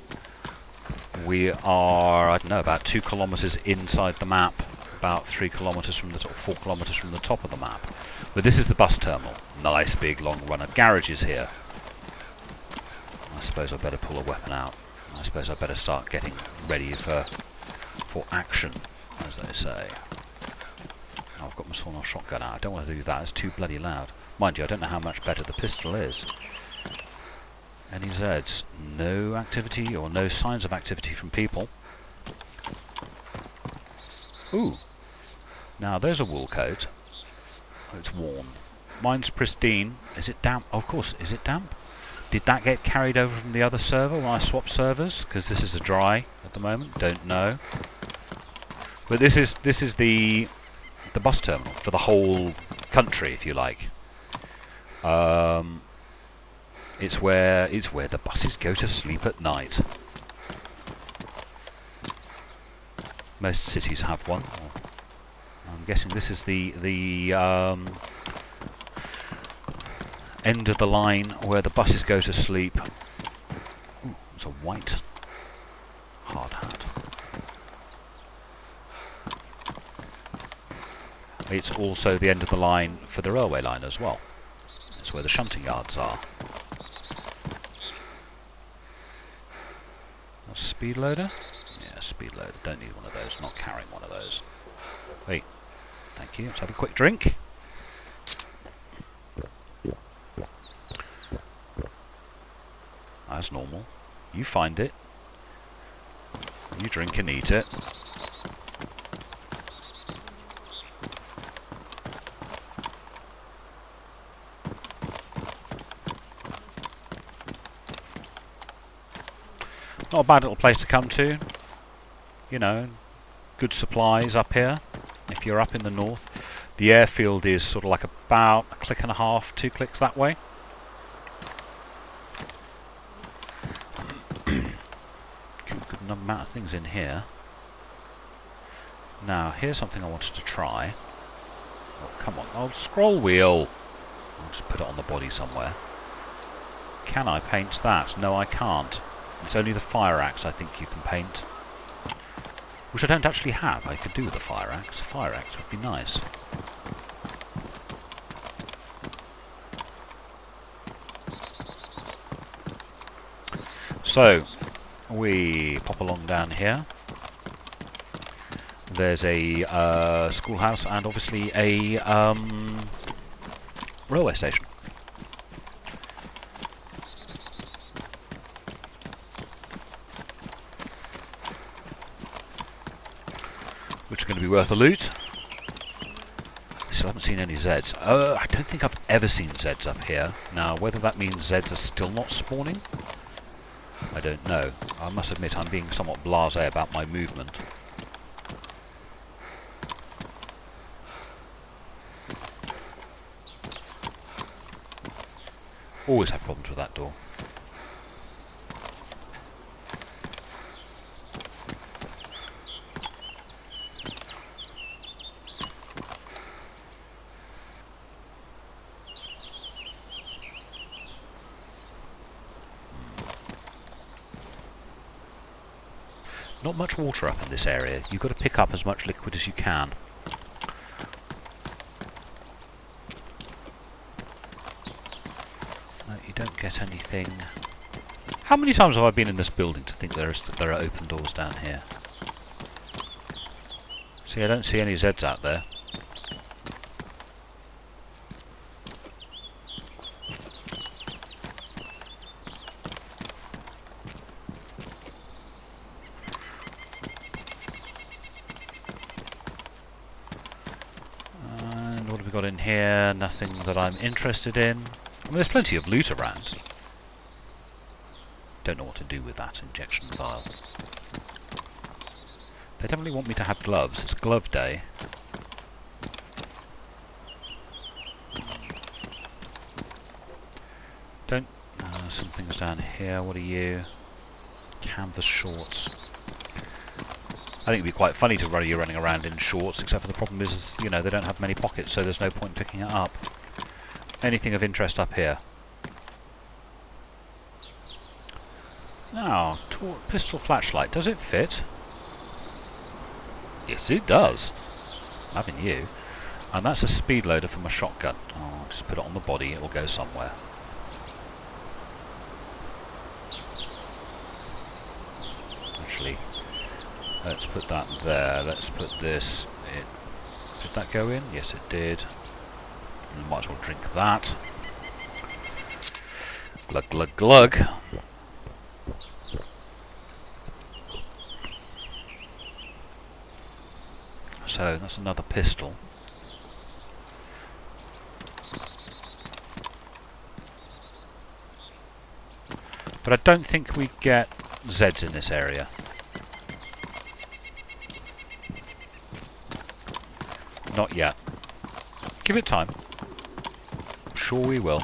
We are, I don't know, about 2 kilometres inside the map, about 3 kilometres from the top, 4 kilometres from the top of the map. But this is the bus terminal. Nice big long run of garages here. I suppose I better pull a weapon out. I suppose I better start getting ready for action, as they say. I've got my sawed-off shotgun out. I don't want to do that, it's too bloody loud. Mind you, I don't know how much better the pistol is. Any Zeds? No activity, or no signs of activity from people. Ooh! Now there's a wool coat. It's worn. Mine's pristine. Is it damp? Oh, of course, is it damp? Did that get carried over from the other server when I swapped servers? Because this is a dry at the moment. Don't know. But this is the bus terminal for the whole country, if you like. It's where the buses go to sleep at night. Most cities have one. I'm guessing this is the end of the line where the buses go to sleep. Ooh, it's a white hard hat. It's also the end of the line for the railway line as well. It's where the shunting yards are. A speed loader? Yeah, speed loader. Don't need one of those. Not carrying one of those. Wait. Thank you. Let's have a quick drink. As normal. You find it. You drink and eat it. Not a bad little place to come to. You know, good supplies up here. If you're up in the north. The airfield is sort of like about a click and a half, 2 clicks that way. Good amount of things in here. Now, here's something I wanted to try. Oh, come on. Oh, scroll wheel. I'll just put it on the body somewhere. Can I paint that? No, I can't. It's only the fire axe I think you can paint. Which I don't actually have. I could do with a fire axe. A fire axe would be nice. So, we pop along down here. There's a schoolhouse and obviously a railway station. Which are going to be worth a loot. Still haven't seen any Zeds. I don't think I've ever seen Zeds up here. Now, whether that means Zeds are still not spawning, I don't know. I must admit I'm being somewhat blasé about my movement. Always have problems with that door. Not much water up in this area. You've got to pick up as much liquid as you can. No, you don't get anything. How many times have I been in this building to think there are open doors down here? See, I don't see any Zeds out there. Got in here, nothing that I'm interested in. I mean, there's plenty of loot around. Don't know what to do with that injection vial. They definitely want me to have gloves. It's glove day. Don't... some things down here. What are you? Canvas shorts. I think it'd be quite funny to run you running around in shorts, except for the problem is, you know, they don't have many pockets, so there's no point picking it up. Anything of interest up here? Now, pistol flashlight, does it fit? Yes, it does. Having you. And that's a speed loader for my shotgun. Oh, I'll just put it on the body, it will go somewhere. Actually, let's put that there. Let's put this Did that go in? Yes, it did. We might as well drink that. Glug, glug, glug. So, that's another pistol. But I don't think we get Zeds in this area. Not yet. Give it time. I'm sure we will.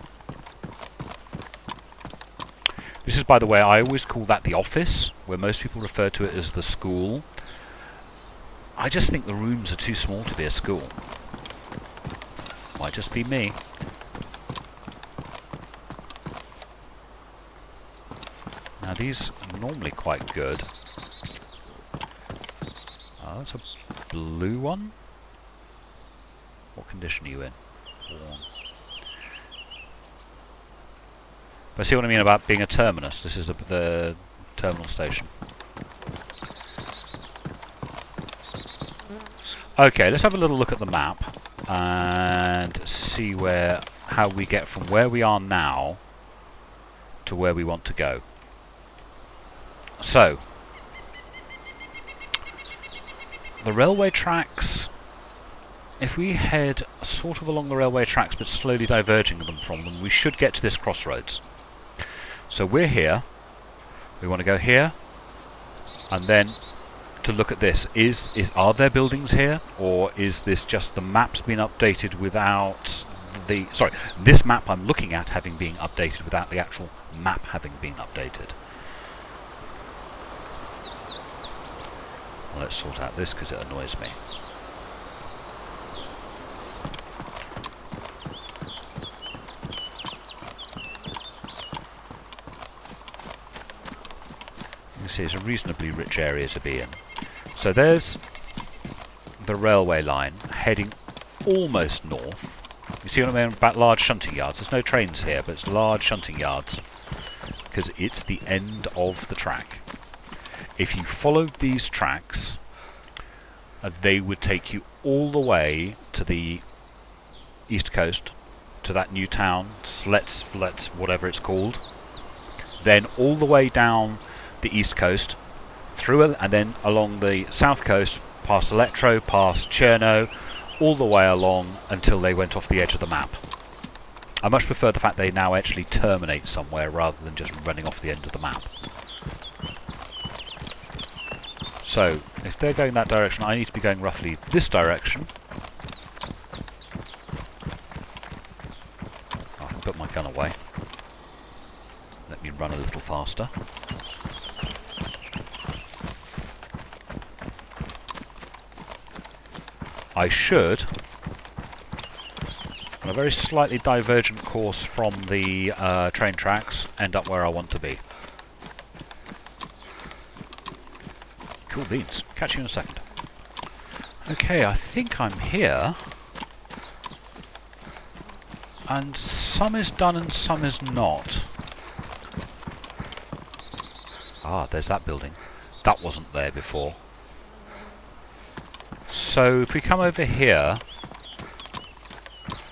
This is, by the way, I always call that the office, where most people refer to it as the school. I just think the rooms are too small to be a school. Might just be me. Now these are normally quite good. Oh, that's a blue one. What condition are you in? Worn. But see what I mean about being a terminus? This is the terminal station. Okay, let's have a little look at the map and see how we get from where we are now to where we want to go. So, the railway tracks, if we head sort of along the railway tracks but slowly diverging them from them, we should get to this crossroads. So we're here, we want to go here, and then to look at this. Are there buildings here, or is this just the map's been updated without the... Sorry, this map I'm looking at having been updated without the actual map having been updated. Well, let's sort out this because it annoys me. You see, it's a reasonably rich area to be in. So there's the railway line heading almost north. You see what I mean about large shunting yards? There's no trains here, but it's large shunting yards because it's the end of the track. If you followed these tracks, they would take you all the way to the east coast, to that new town, Slets, whatever it's called. Then all the way down the east coast, through and then along the south coast, past Electro, past Cherno, all the way along until they went off the edge of the map. I much prefer the fact they now actually terminate somewhere rather than just running off the end of the map. So, if they're going that direction, I need to be going roughly this direction. I can put my gun away. Let me run a little faster. I should, on a very slightly divergent course from the train tracks, end up where I want to be. Cool beans. Catch you in a second. Okay, I think I'm here. And some is done and some is not. Ah, there's that building. That wasn't there before. So if we come over here,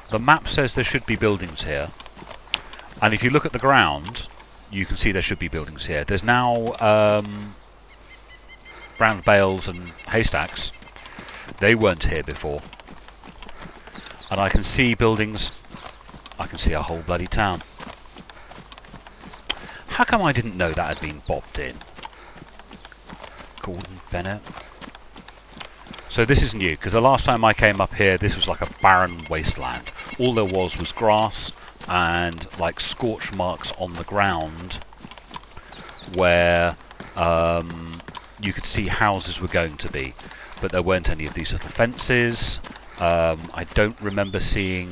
the map says there should be buildings here. And if you look at the ground, you can see there should be buildings here. There's now brown bales and haystacks. They weren't here before. And I can see buildings. I can see a whole bloody town. How come I didn't know that had been bobbed in? Gordon Bennett. So this is new, because the last time I came up here, this was like a barren wasteland. All there was grass and like scorch marks on the ground where you could see houses were going to be. But there weren't any of these little fences. I don't remember seeing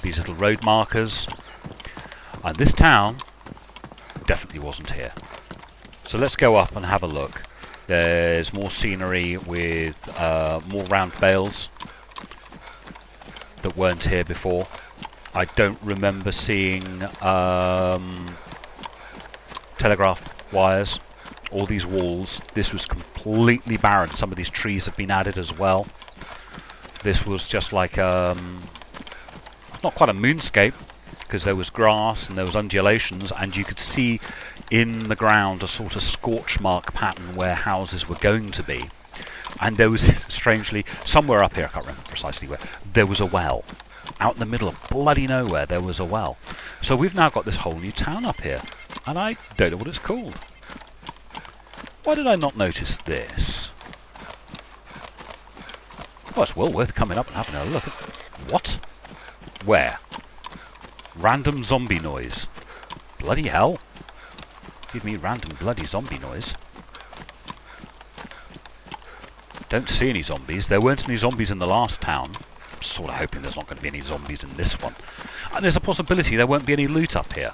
these little road markers. And this town definitely wasn't here. So let's go up and have a look. There's more scenery with more round bales that weren't here before. I don't remember seeing telegraph wires. All these walls. This was completely barren. Some of these trees have been added as well. This was just like not quite a moonscape, because there was grass and there was undulations, and you could see in the ground a sort of scorch mark pattern where houses were going to be. And there was, strangely, somewhere up here, I can't remember precisely where, there was a well. Out in the middle of bloody nowhere, there was a well. So we've now got this whole new town up here, and I don't know what it's called. Why did I not notice this? Oh, it's well worth coming up and having a look at. What? Where? Random zombie noise. Bloody hell. Give me random bloody zombie noise. Don't see any zombies. There weren't any zombies in the last town. I'm sort of hoping there's not going to be any zombies in this one. And there's a possibility there won't be any loot up here.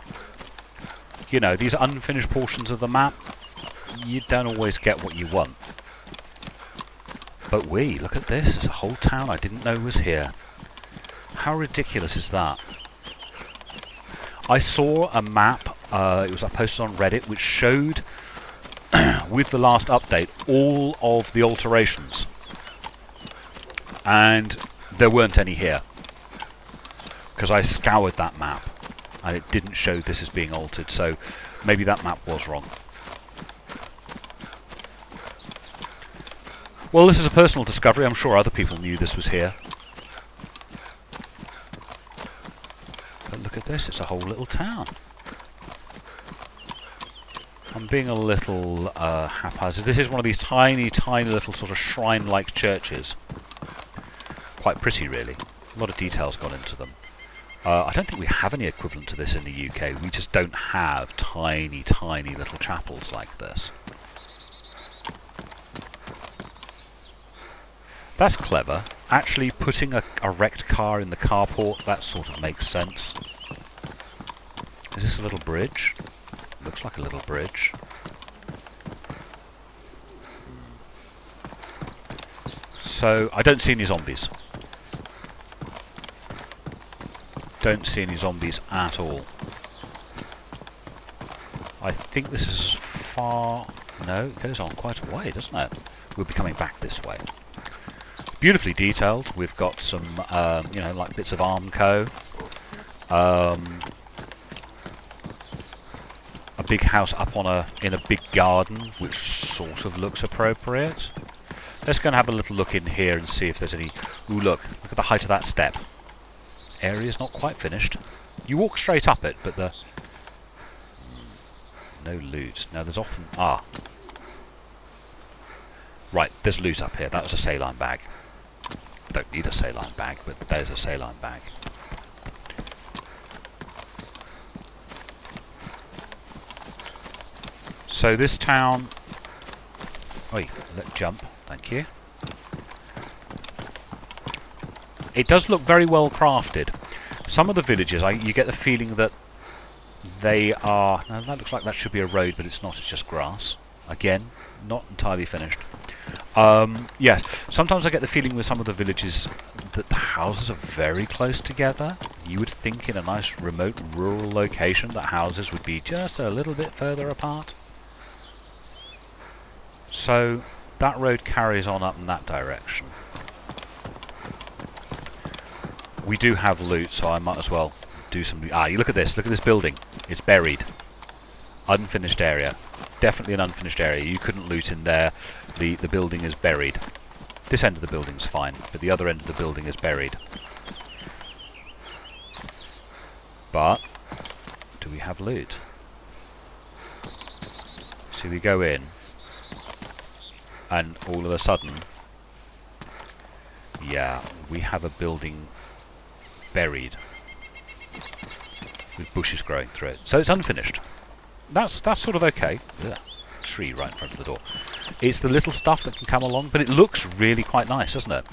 You know, these unfinished portions of the map, you don't always get what you want. But look at this. There's a whole town I didn't know was here. How ridiculous is that? I saw a map, it was posted on Reddit, which showed, with the last update, all of the alterations. And there weren't any here. Because I scoured that map, and it didn't show this as being altered, so maybe that map was wrong. Well, this is a personal discovery. I'm sure other people knew this was here. But look at this, it's a whole little town. I'm being a little haphazard. This is one of these tiny, tiny little sort of shrine-like churches. Quite pretty, really. A lot of details gone into them. I don't think we have any equivalent to this in the UK. We just don't have tiny, tiny little chapels like this. That's clever. Actually putting a wrecked car in the carport, that sort of makes sense. Is this a little bridge? Looks like a little bridge. So, I don't see any zombies. Don't see any zombies at all. I think this is as far... No, it goes on quite a way, doesn't it? We'll be coming back this way. Beautifully detailed. We've got some, you know, like bits of Armco. A big house up on in a big garden, which sort of looks appropriate. Let's go and have a little look in here and see if there's any... Ooh, look at the height of that step. Area's not quite finished. You walk straight up it, but the... No loot. Now there's often... Ah. Right, there's loot up here. That was a saline bag. Don't need a saline bag, but there's a saline bag. So this town... Oi, let's jump. Thank you. It does look very well crafted. Some of the villages, you get the feeling that they are... Now that looks like that should be a road, but it's not. It's just grass. Again, not entirely finished. Yes, sometimes I get the feeling with some of the villages that the houses are very close together. You would think in a nice remote rural location that houses would be just a little bit further apart. So that road carries on up in that direction. We do have loot, so I might as well do some loot. Ah, you look at this building. It's buried. Unfinished area. Definitely an unfinished area. You couldn't loot in there. The building is buried. This end of the building's fine, but the other end of the building is buried. But do we have loot? So we go in, and all of a sudden, yeah, we have a building buried with bushes growing through it. So it's unfinished. That's sort of okay. Ugh, tree right in front of the door. It's the little stuff that can come along, but it looks really quite nice, doesn't it?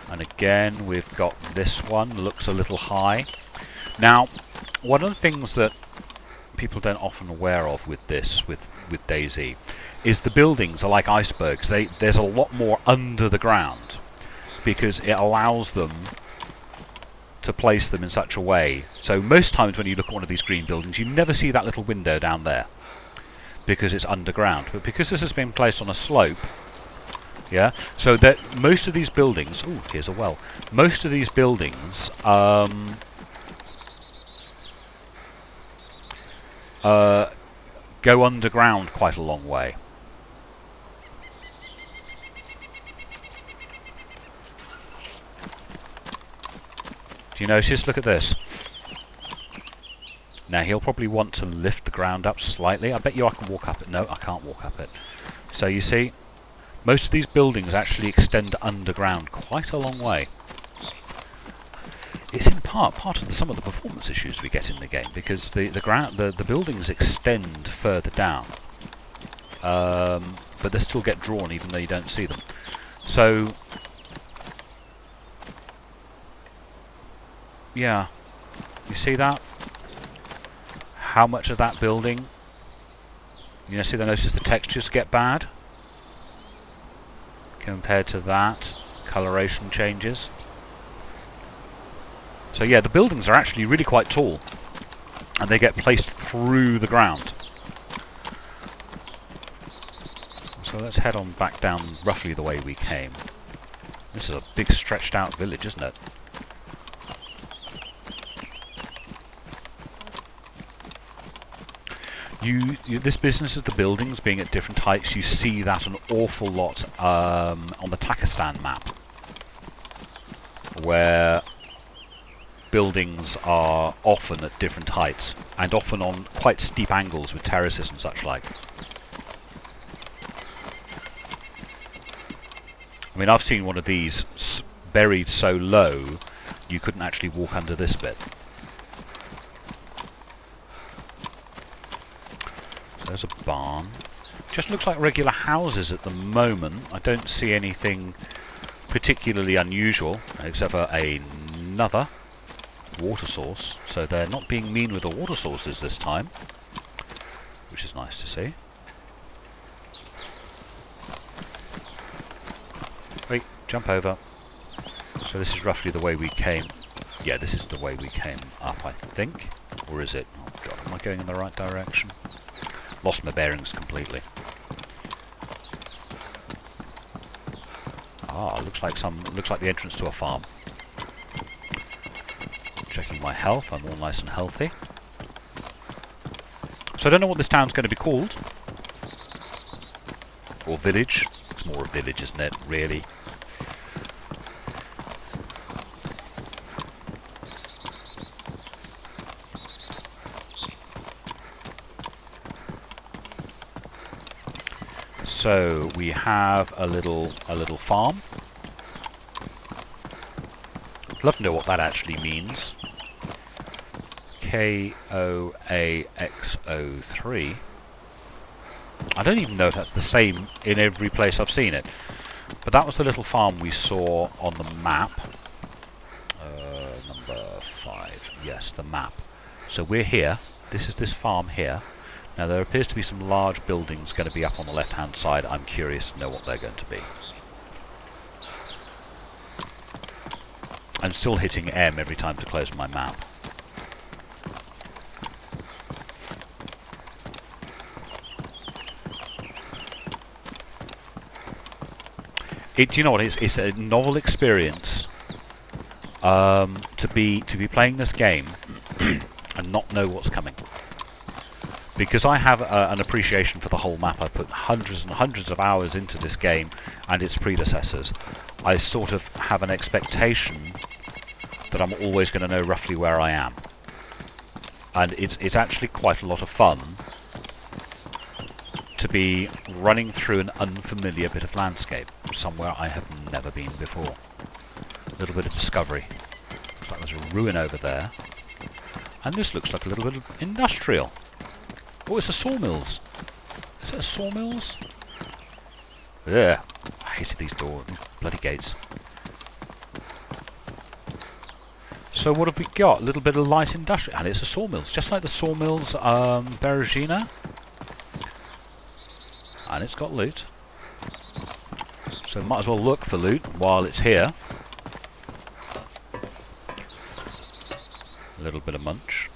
And again, we've got this one. Looks a little high. Now, one of the things that people don't often aware of with this, with Dayz, is the buildings are like icebergs. There's a lot more under the ground, because it allows them to place them in such a way. So most times when you look at one of these green buildings, you never see that little window down there, because it's underground. But because this has been placed on a slope, Yeah, so that most of these buildings... Ooh, here's a well. Most of these buildings go underground quite a long way. Do you notice? Look at this. Now he'll probably want to lift the ground up slightly. I bet you I can walk up it. No, I can't walk up it. So you see, most of these buildings actually extend underground quite a long way. It's in part of some of the performance issues we get in the game, because the buildings extend further down, but they still get drawn even though you don't see them. So yeah, you see that? How much of that building? You know, notice the textures get bad compared to that. Coloration changes. So yeah, the buildings are actually really quite tall, and they get placed through the ground. So let's head on back down roughly the way we came. This is a big stretched out village, isn't it? This business of the buildings being at different heights, you see that an awful lot on the Takistan map, where buildings are often at different heights, and often on quite steep angles with terraces and such like. I mean, I've seen one of these buried so low you couldn't actually walk under this bit. There's a barn. Just looks like regular houses at the moment. I don't see anything particularly unusual, except for another water source. So they're not being mean with the water sources this time, which is nice to see. Wait, jump over. So this is roughly the way we came. Yeah, this is the way we came up, I think. Or is it? Oh god, am I going in the right direction? Lost my bearings completely. Ah, looks like the entrance to a farm. Checking my health, I'm all nice and healthy. So I don't know what this town's going to be called. Or village. It's more a village, isn't it, really? So we have a little farm. I'd love to know what that actually means. KOAXO3. I don't even know if that's the same in every place I've seen it. But that was the little farm we saw on the map. Number 5. Yes, the map. So we're here. This is this farm here. Now there appears to be some large buildings going to be up on the left hand side. I'm curious to know what they're going to be. I'm still hitting M every time to close my map. Do you know what? It's a novel experience to be playing this game and not know what's coming. Because I have an appreciation for the whole map. I put hundreds and hundreds of hours into this game and its predecessors. I sort of have an expectation that I'm always going to know roughly where I am. And it's actually quite a lot of fun to be running through an unfamiliar bit of landscape, somewhere I have never been before. A little bit of discovery. Looks like there's a ruin over there. And this looks like a little bit of industrial. Oh, it's a sawmills. Is it a sawmills? Yeah. I hated these doors, these bloody gates. So what have we got? A little bit of light industrial. And it's a sawmills, just like the sawmills Berezina. And it's got loot. So might as well look for loot while it's here. A little bit of munch.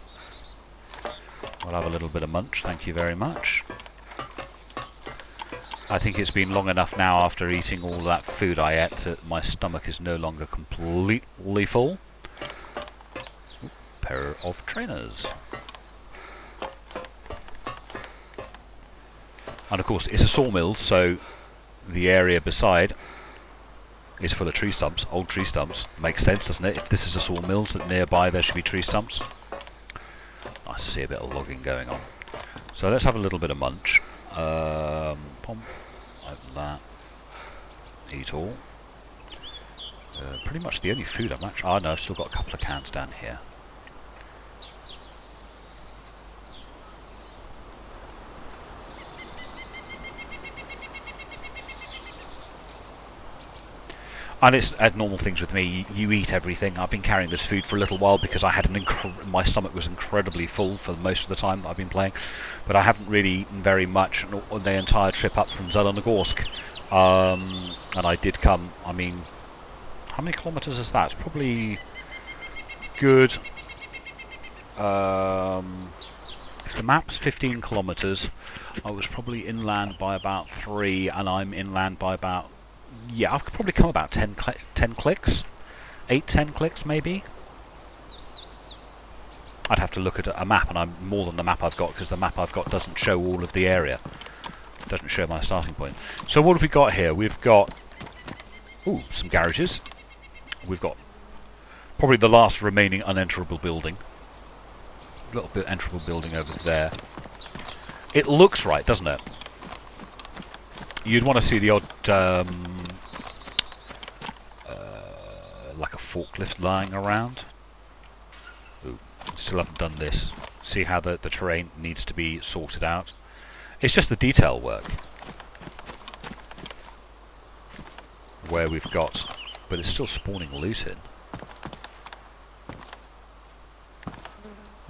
We'll have a little bit of munch, thank you very much. I think it's been long enough now after eating all that food I ate that my stomach is no longer completely full. Ooh, pair of trainers. And of course it's a sawmill, so the area beside is full of tree stumps, old tree stumps. Makes sense, doesn't it? If this is a sawmill, so nearby there should be tree stumps. Nice to see a bit of logging going on. So let's have a little bit of munch. Open that. Eat all. Pretty much the only food I'm actually... Oh no, I've still got a couple of cans down here. And it's normal things with me. You eat everything. I've been carrying this food for a little while because I had my stomach was incredibly full for most of the time that I've been playing, but I haven't really eaten very much on the entire trip up from Zelenogorsk. And I did come. I mean, how many kilometers is that? It's probably good. If the map's 15 kilometers, I was probably inland by about 3, and I'm inland by about... Yeah, I could probably come about 10 clicks. 8-10 clicks, maybe. I'd have to look at a map, and I'm more than the map I've got, because the map I've got doesn't show all of the area. It doesn't show my starting point. So what have we got here? We've got... Ooh, some garages. We've got probably the last remaining unenterable building. A little bit enterable building over there. It looks right, doesn't it? You'd want to see the odd, like a forklift lying around. Ooh, still haven't done this. See how the terrain needs to be sorted out. It's just the detail work. Where we've got, but it's still spawning loot in.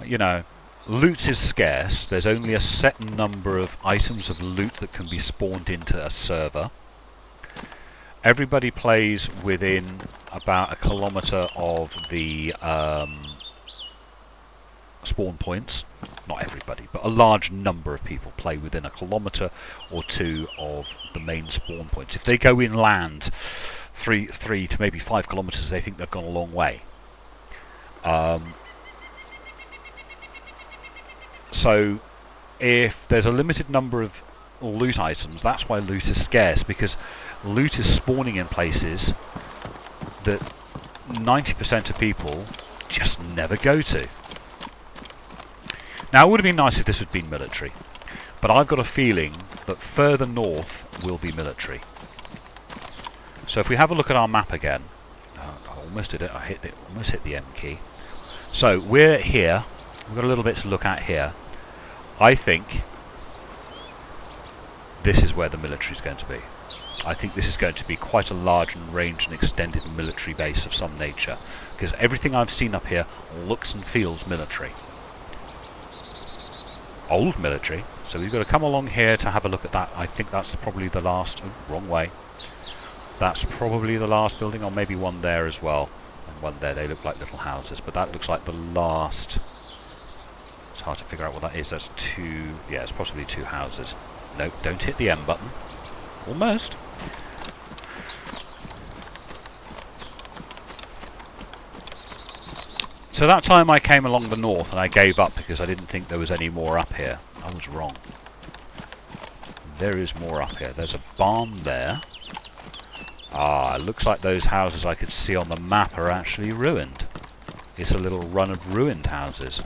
You know, loot is scarce. There's only a set number of items of loot that can be spawned into a server. Everybody plays within about 1 kilometre of the spawn points. Not everybody, but a large number of people play within 1 kilometre or 2 of the main spawn points. If they go inland 3 to maybe 5 kilometres, they think they've gone a long way. So if there's a limited number of loot items, that's why loot is scarce, because loot is spawning in places that 90% of people just never go to. Now it would have been nice if this had been military, but I've got a feeling that further north will be military. So if we have a look at our map again, I almost did it, almost hit the M key. So we're here. We've got a little bit to look at here. I think this is where the military is going to be. I think this is going to be quite a large and range and extended military base of some nature, because everything I've seen up here looks and feels military. Old military. So we've got to come along here to have a look at that. I think that's probably the last... Oh, wrong way. That's probably the last building, or maybe one there as well. And one there. They look like little houses, but that looks like the last... It's hard to figure out what that is. That's 2... Yeah, it's possibly 2 houses. No, don't hit the M button. Almost. So that time I came along the north and I gave up because I didn't think there was any more up here. I was wrong. There is more up here. There's a barn there. Ah, it looks like those houses I could see on the map are actually ruined. It's a little run of ruined houses.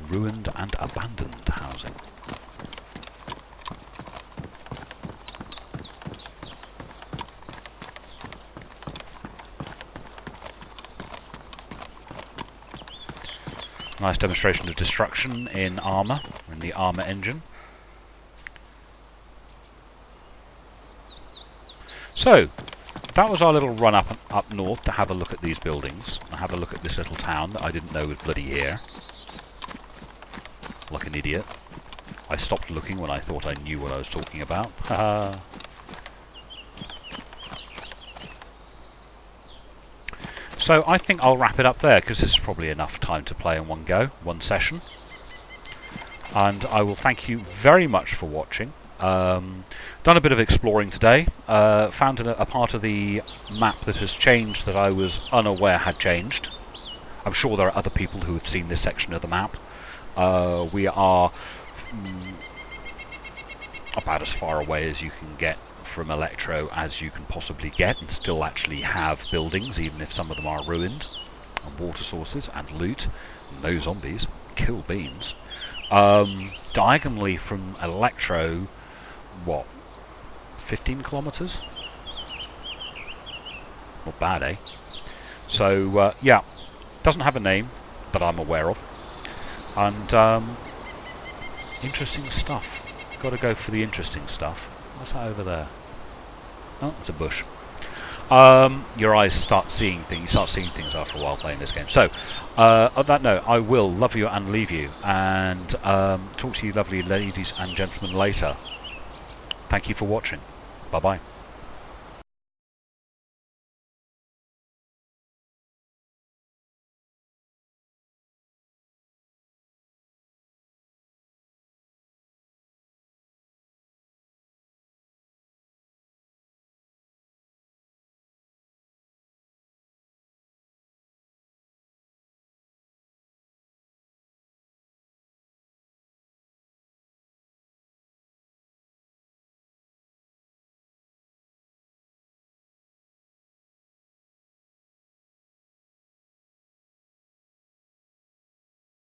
Ruined and abandoned housing. Nice demonstration of destruction in armour, in the armour engine. So, that was our little run up north to have a look at these buildings, and have a look at this little town that I didn't know was bloody here. Like an idiot. I stopped looking when I thought I knew what I was talking about. Haha. So I think I'll wrap it up there, because this is probably enough time to play in one go, one session. and I will thank you very much for watching. Done a bit of exploring today, found a part of the map that has changed that I was unaware had changed. I'm sure there are other people who have seen this section of the map. We are about as far away as you can get from Electro as you can possibly get, and still actually have buildings, even if some of them are ruined, and water sources, and loot, no zombies, kill beans. Diagonally from Electro, what, 15 kilometres? Not bad, eh? So, yeah, doesn't have a name that I'm aware of, and interesting stuff. Got to go for the interesting stuff. What's that over there? Oh, it's a bush. Your eyes start seeing things. You start seeing things after a while playing this game. So, on that note, I will love you and leave you, and talk to you lovely ladies and gentlemen later. Thank you for watching. Bye bye.